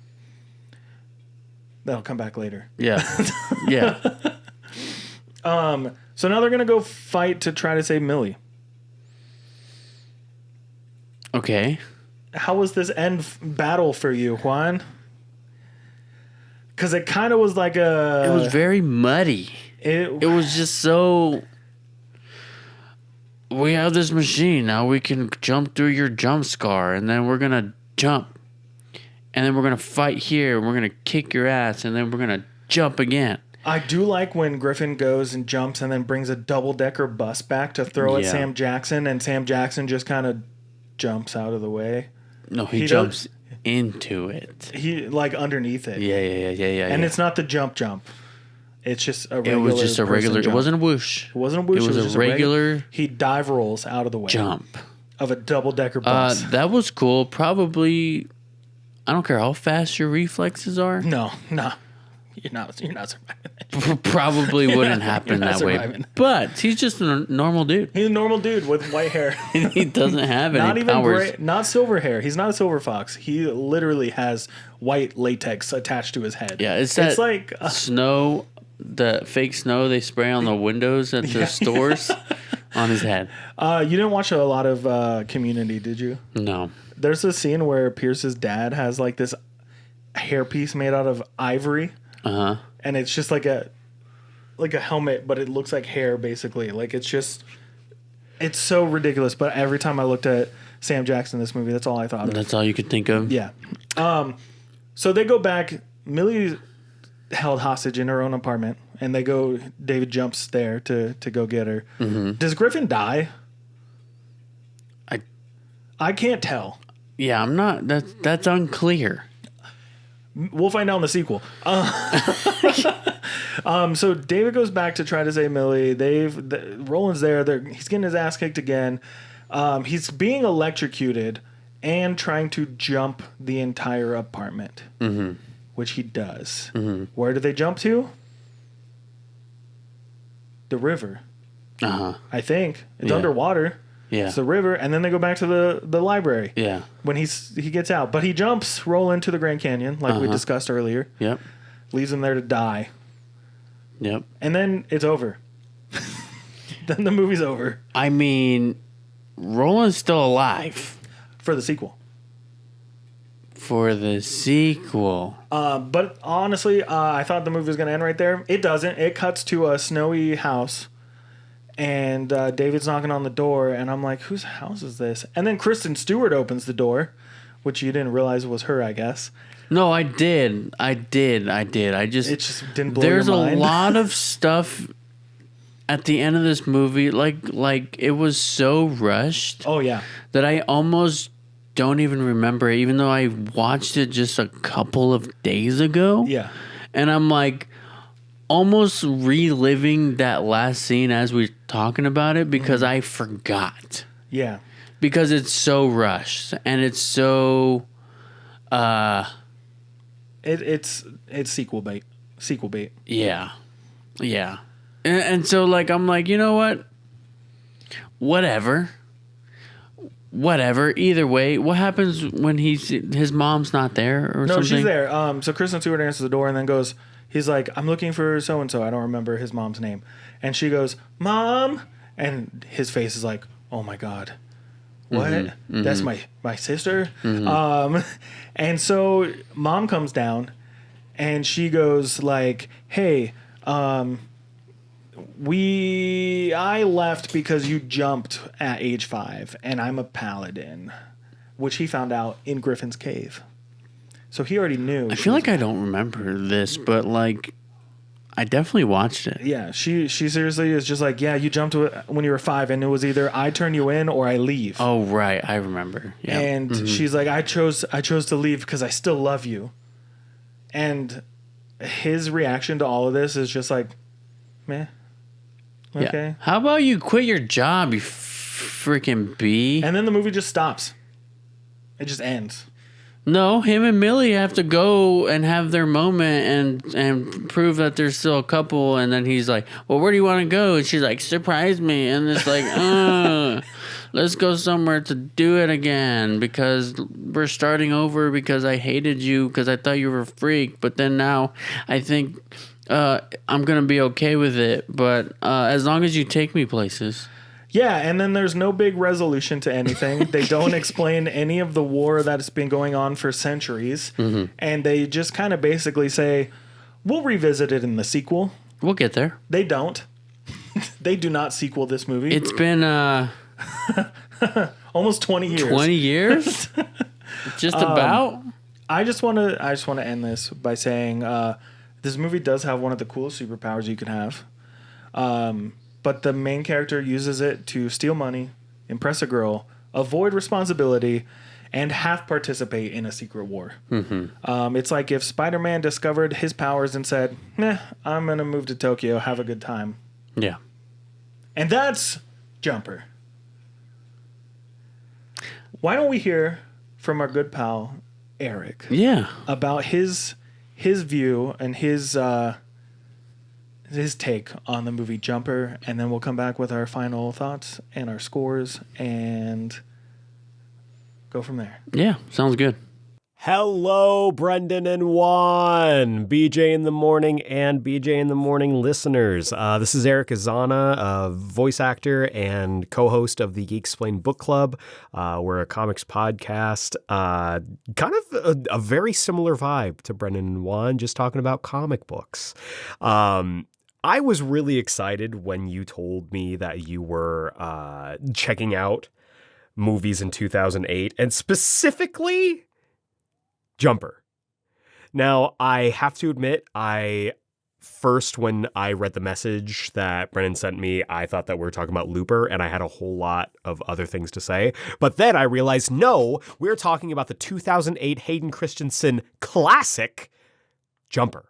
That'll come back later. Yeah. Yeah. So now they're going to go fight to try to save Millie. Okay. How was this battle for you, Juan? Because it kind of was like a... It was very muddy. It was just so... We have this machine. Now we can jump through your jump scar. And then we're going to jump. And then we're going to fight here. And we're going to kick your ass. And then we're going to jump again. I do like when Griffin goes and jumps and then brings a double-decker bus back to throw at Sam Jackson. And Sam Jackson just kind of jumps out of the way. No, he jumps into it. He, like, underneath it. Yeah. And it's not the jump. It's just a regular. It was just a regular. Jump. It wasn't a whoosh. It wasn't a whoosh. It was just a regular. He dive rolls out of the way. Jump. Of a double-decker bus. That was cool. Probably, I don't care how fast your reflexes are. No. You're not surviving. Probably wouldn't happen that way. But he's just a normal dude. He's a normal dude with white hair. And he doesn't have any not even powers. gray, not silver hair. He's not a silver fox. He literally has white latex attached to his head. Yeah, it's like snow, the fake snow they spray on the windows at the stores on his head. You didn't watch a lot of Community, did you? No. There's a scene where Pierce's dad has like this hairpiece made out of ivory. And it's just like a helmet, but it looks like hair basically. Like it's so ridiculous. But every time I looked at Sam Jackson in this movie, that's all I thought of. That's all you could think of? Yeah. So they go back. Millie's held hostage in her own apartment, and David jumps there to go get her. Does Griffin die? I can't tell. Yeah, I'm not. That's unclear. We'll find out in the sequel. So David goes back to try to save Millie. Roland's there. He's getting his ass kicked again. He's being electrocuted and trying to jump the entire apartment, which he does. Where do they jump to? The river. I think it's underwater. Yeah. It's the river, and then they go back to the library. Yeah. When he gets out. But he jumps Roland to the Grand Canyon, like we discussed earlier. Yep. Leaves him there to die. Yep. And then it's over. Then the movie's over. I mean, Roland's still alive. For the sequel. But honestly, I thought the movie was going to end right there. It doesn't. It cuts to a snowy house. And David's knocking on the door, and I'm like, whose house is this? And then Kristen Stewart opens the door, which you didn't realize was her, I guess. No, I did. It just didn't blow There's your mind. a lot of stuff at the end of this movie, like it was so rushed. Oh, yeah. That I almost don't even remember it, even though I watched it just a couple of days ago. Yeah. And I'm like, almost reliving that last scene as we're talking about it because I forgot. Yeah. Because it's so rushed and it's so it's sequel bait. Yeah. And so like I'm like, you know what? whatever. Either way, what happens when his mom's not there or something? No, she's there. So Kristen Stewart answers the door and then goes, he's like, I'm looking for so-and-so. I don't remember his mom's name. And she goes, Mom. And his face is like, oh my God. What? Mm-hmm. That's my sister? Mm-hmm. And so Mom comes down and she goes like, hey, I left because you jumped at age 5 and I'm a paladin, which he found out in Griffin's Cave. So he already knew. I feel like I don't remember this, but like I definitely watched it. Yeah, she seriously is just like, yeah, you jumped when you were 5 and it was either I turn you in or I leave. Oh, right. I remember. Yeah. And she's like, I chose to leave because I still love you. And his reaction to all of this is just like, meh. Okay. Yeah. How about you quit your job, you freaking bee? And then the movie just stops. It just ends. No, him and Millie have to go and have their moment and prove that they're still a couple. And then he's like, well, where do you want to go? And she's like, surprise me. And it's like, let's go somewhere to do it again because we're starting over because I hated you because I thought you were a freak. But then now I think I'm going to be okay with it. But as long as you take me places. Yeah, and then there's no big resolution to anything. They don't explain any of the war that's been going on for centuries. Mm-hmm. And they just kind of basically say, we'll revisit it in the sequel. We'll get there. They don't. They do not sequel this movie. It's been almost 20 years. 20 years? Just about? I just want to end this by saying this movie does have one of the coolest superpowers you can have. But the main character uses it to steal money, impress a girl, avoid responsibility, and half participate in a secret war. Mm-hmm. It's like if Spider-Man discovered his powers and said, I'm going to move to Tokyo, have a good time. Yeah. And that's Jumper. Why don't we hear from our good pal, Aeric? Yeah. About his view and his take on the movie Jumper, and then we'll come back with our final thoughts and our scores and go from there. Yeah, sounds good. Hello, Brendan and Juan, BJ in the Morning and BJ in the Morning listeners. This is Aeric Azana, a voice actor and co-host of the Geek Explained Book Club. We're a comics podcast, kind of a very similar vibe to Brendan and Juan, just talking about comic books. I was really excited when you told me that you were checking out movies in 2008, and specifically Jumper. Now, I have to admit, when I read the message that Brennan sent me, I thought that we were talking about Looper, and I had a whole lot of other things to say. But then I realized, no, we're talking about the 2008 Hayden Christensen classic, Jumper.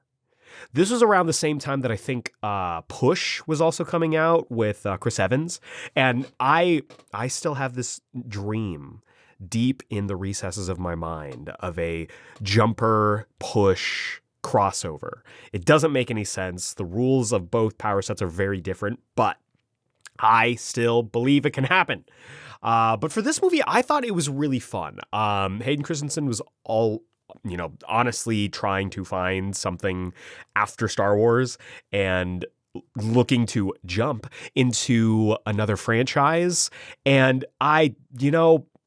This was around the same time that I think Push was also coming out with Chris Evans. And I still have this dream deep in the recesses of my mind of a Jumper Push crossover. It doesn't make any sense. The rules of both power sets are very different, but I still believe it can happen. But for this movie, I thought it was really fun. Hayden Christensen was honestly trying to find something after Star Wars and looking to jump into another franchise. And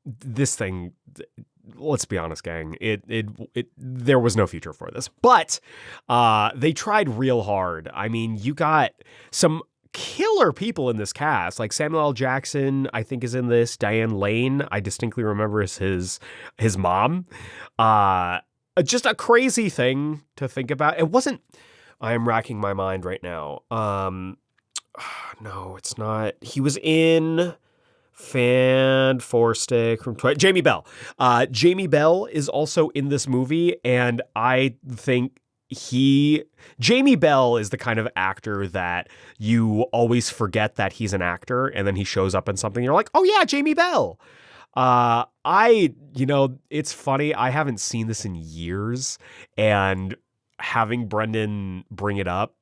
this thing, let's be honest, gang, there was no future for this, but they tried real hard. I mean, you got some killer people in this cast, like Samuel L. Jackson, I think, is in this. Diane Lane, I distinctly remember, as his mom. Just a crazy thing to think about. It wasn't. I am racking my mind right now. No, it's not. He was in Fan Four Stick from Jamie Bell. Jamie Bell is also in this movie, and I think Jamie Bell is the kind of actor that you always forget that he's an actor, and then he shows up in something and you're like, oh yeah, Jamie Bell. It's funny. I haven't seen this in years, and having Brendan bring it up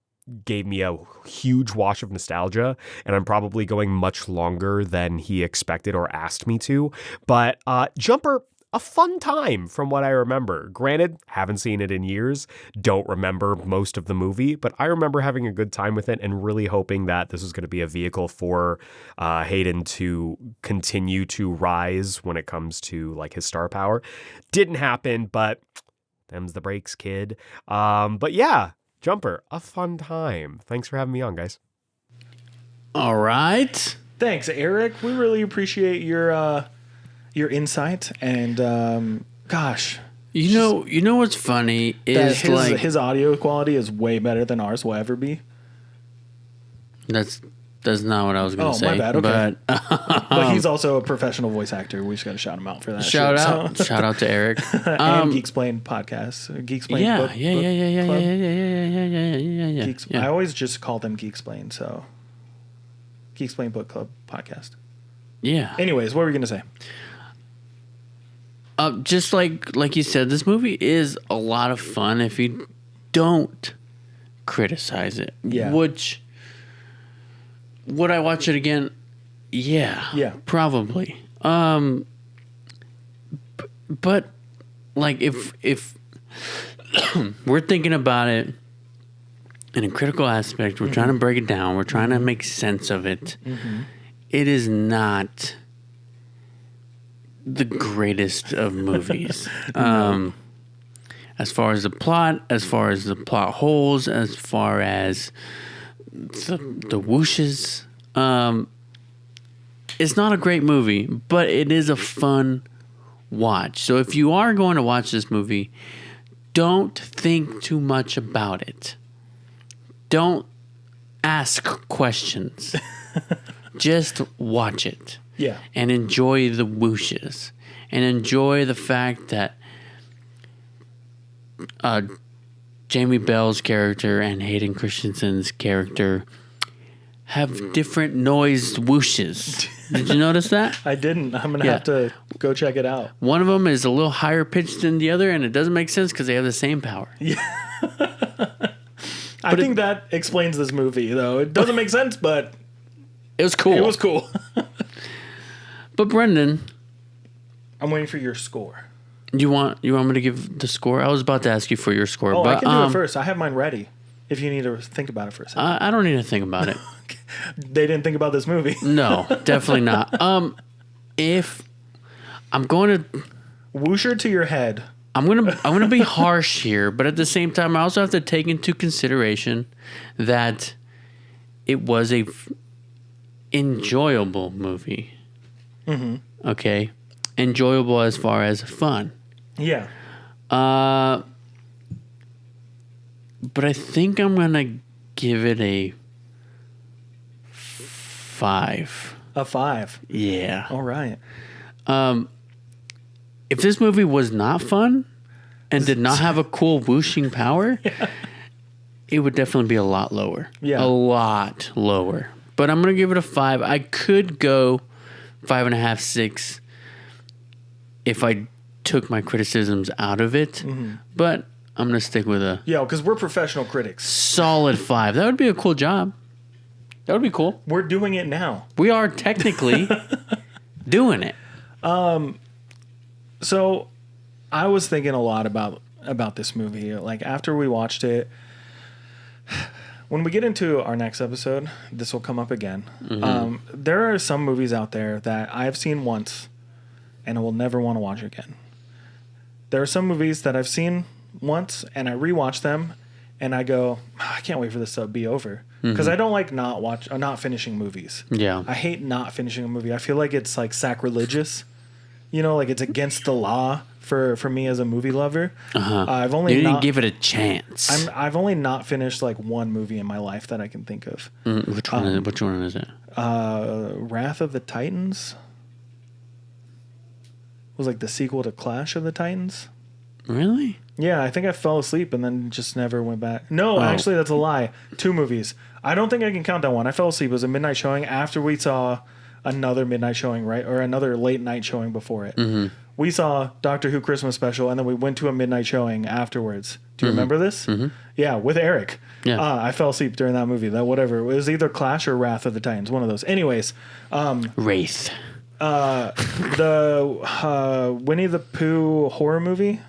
gave me a huge wash of nostalgia, and I'm probably going much longer than he expected or asked me to. But Jumper, a fun time from what I remember. Granted, haven't seen it in years, don't remember most of the movie, but I remember having a good time with it and really hoping that this was going to be a vehicle for Hayden to continue to rise when it comes to like his star power. Didn't happen, but them's the breaks, kid. But yeah, Jumper, a fun time. Thanks for having me on, guys. All right. Thanks, Aeric. We really appreciate your insight, and gosh, You know what's funny is his audio quality is way better than ours will ever be. That's not what I was going to say. Oh, my bad. Okay. But he's also a professional voice actor. We just got to shout him out for that. Shout out to Aeric. And Geeksplain podcast, Geeksplain. Yeah. I always just call them Geeksplain. So Geeksplain Book Club podcast. Yeah. Anyways, what were we gonna say? Just like you said, this movie is a lot of fun if you don't criticize it. Yeah. Which, would I watch it again? Yeah. Yeah. Probably. But like if we're thinking about it in a critical aspect, we're trying to break it down, we're trying to make sense of it. It is not the greatest of movies. As far as the plot, as far as the plot holes, as far as the whooshes, it's not a great movie, but it is a fun watch. So if you are going to watch this movie, don't think too much about it. Don't ask questions. Just watch it. Yeah. And enjoy the whooshes. And enjoy the fact that Jamie Bell's character and Hayden Christensen's character have different noised whooshes. Did you notice that? I didn't. I'm going to have to go check it out. One of them is a little higher pitched than the other, and it doesn't make sense because they have the same power. Yeah. I think that explains this movie, though. It doesn't make sense, but it was cool. It was cool. But Brendan, I'm waiting for your score. You want me to give the score? I was about to ask you for your score. Oh, but I can do it first. I have mine ready. If you need to think about it for a second. I don't need to think about it. They didn't think about this movie. No, definitely not. If I'm going to Whoosher to your head. I'm gonna be harsh here, but at the same time, I also have to take into consideration that it was a enjoyable movie. Mm-hmm. Okay, enjoyable as far as fun. Yeah. But I think I'm gonna give it a 5. A 5. Yeah. All right. If this movie was not fun and did not have a cool whooshing power, it would definitely be a lot lower. Yeah. A lot lower. But I'm going to give it a 5. I could go 5.5, 6 if I took my criticisms out of it. Mm-hmm. But I'm going to stick with a... Yeah, because we're professional critics. Solid 5. That would be a cool job. That would be cool. We're doing it now. We are technically doing it. So I was thinking a lot about this movie. Like, after we watched it, when we get into our next episode, this will come up again. Mm-hmm. There are some movies out there that I've seen once and I will never want to watch again. There are some movies that I've seen once and I rewatch them and I go, I can't wait for this to be over. Because I don't like not finishing movies. Yeah. I hate not finishing a movie. I feel like it's like sacrilegious. You know, like it's against the law for me as a movie lover. Uh-huh. I've only you didn't give it a chance. I've only not finished like one movie in my life that I can think of. Which one is it? Wrath of the Titans was like the sequel to Clash of the Titans. Really? Yeah, I think I fell asleep and then just never went back. No, actually, that's a lie. 2 movies. I don't think I can count that one. I fell asleep. It was a midnight showing after we saw another midnight showing, right? Or another late night showing before it. We saw Doctor Who Christmas special, and then we went to a midnight showing afterwards. Do you remember this? Yeah, with Aeric. Yeah. I fell asleep during that movie. That whatever. It was either Clash or Wrath of the Titans. One of those. Anyways. Wraith. The Winnie the Pooh horror movie.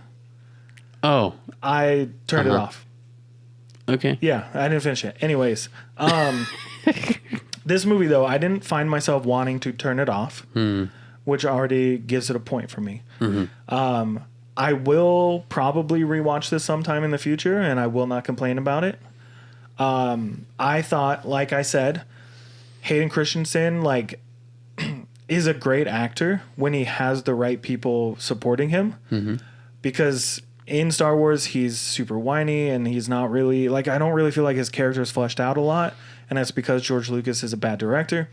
Oh. I turned it off. Okay. Yeah, I didn't finish it. Anyways. This movie, though, I didn't find myself wanting to turn it off. Which already gives it a point for me. I will probably rewatch this sometime in the future, and I will not complain about it. I thought, like I said, Hayden Christensen is a great actor when he has the right people supporting him. Because in Star Wars, he's super whiny, and he's not really... I don't really feel like his character is fleshed out a lot, and that's because George Lucas is a bad director.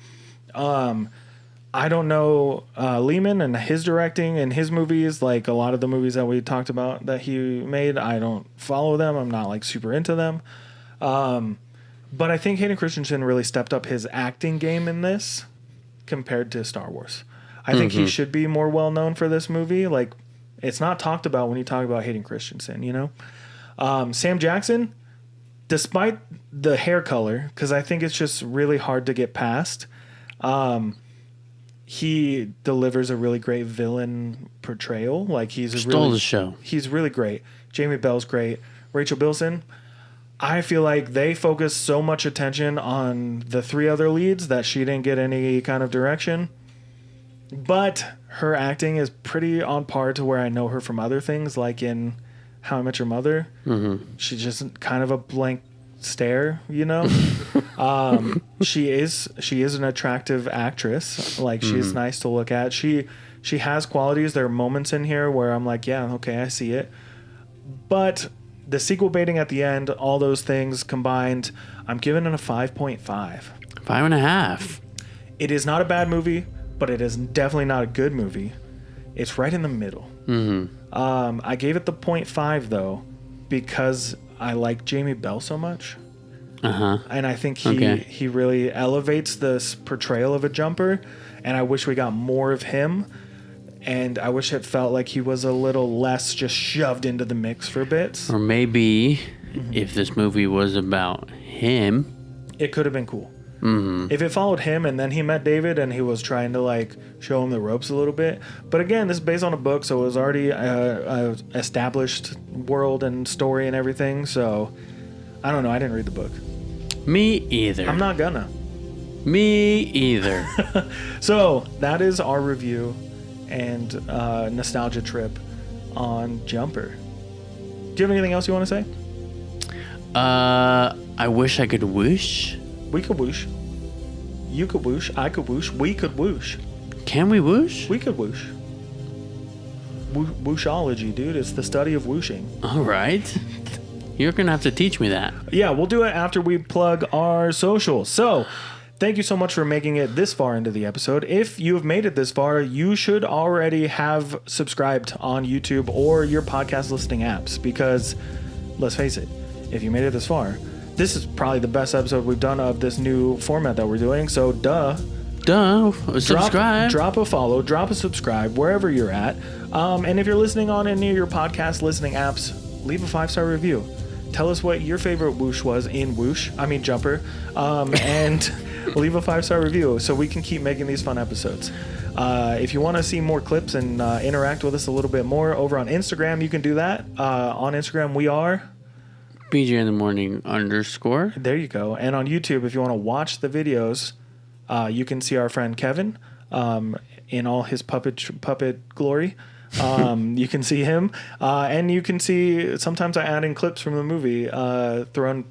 I don't know Lehman and his directing and his movies, like a lot of the movies that we talked about that he made. I don't follow them. I'm not super into them. But I think Hayden Christensen really stepped up his acting game in this compared to Star Wars. I think he should be more well known for this movie. It's not talked about when you talk about Hayden Christensen, you know? Sam Jackson, despite the hair color, because I think it's just really hard to get past, he delivers a really great villain portrayal. Stole the show. He's really great. Jamie Bell's great. Rachel Bilson, I feel like they focused so much attention on the three other leads that she didn't get any kind of direction. But her acting is pretty on par to where I know her from other things, like in How I Met Your Mother. She's just kind of a blank stare, you know. She is an attractive actress. She's nice to look at. She has qualities. There are moments in here where I'm like, yeah, okay, I see it. But the sequel baiting at the end, all those things combined, I'm giving it a 5.5. 5.5. It is not a bad movie, but it is definitely not a good movie. It's right in the middle. I gave it the 0.5 though because I like Jamie Bell so much. And I think he really elevates this portrayal of a jumper, and I wish we got more of him, and I wish it felt like he was a little less just shoved into the mix for bits. Or maybe if this movie was about him, it could have been cool. If it followed him and then he met David and he was trying to show him the ropes a little bit. But again, this is based on a book, so it was already a established world and story and everything. So I don't know. I didn't read the book. Me either. I'm not gonna. Me either. So that is our review and nostalgia trip on Jumper. Do you have anything else you want to say? I wish I could whoosh. We could whoosh. You could whoosh. I could whoosh. We could whoosh. Can we whoosh? We could whoosh. Whooshology, dude. It's the study of whooshing. All right. You're going to have to teach me that. Yeah, we'll do it after we plug our socials. So, thank you so much for making it this far into the episode. If you have made it this far, you should already have subscribed on YouTube or your podcast listening apps because, let's face it, if you made it this far, this is probably the best episode we've done of this new format that we're doing. So, subscribe. Drop a follow, drop a subscribe wherever you're at. And if you're listening on any of your podcast listening apps, leave a 5-star review. Tell us what your favorite whoosh was in Jumper. And leave a 5-star review so we can keep making these fun episodes. If you want to see more clips and interact with us a little bit more over on Instagram, you can do that. On Instagram, we are BJ in the Morning _. There you go. And on YouTube, if you want to watch the videos, you can see our friend Kevin in all his puppet glory. You can see him, and you can see sometimes I add in clips from the movie throughout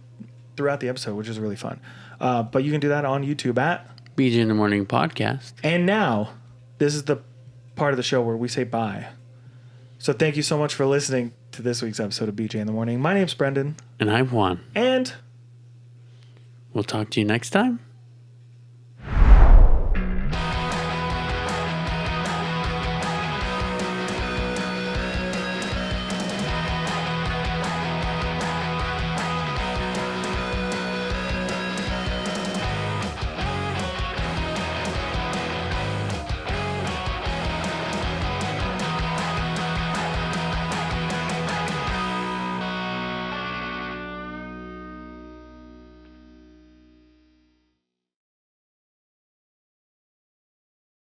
the episode, which is really fun. But you can do that on YouTube at BJ in the Morning Podcast. And now, this is the part of the show where we say bye. So thank you so much for listening to this week's episode of BJ in the Morning. My name's Brendan. And I'm Juan. And we'll talk to you next time.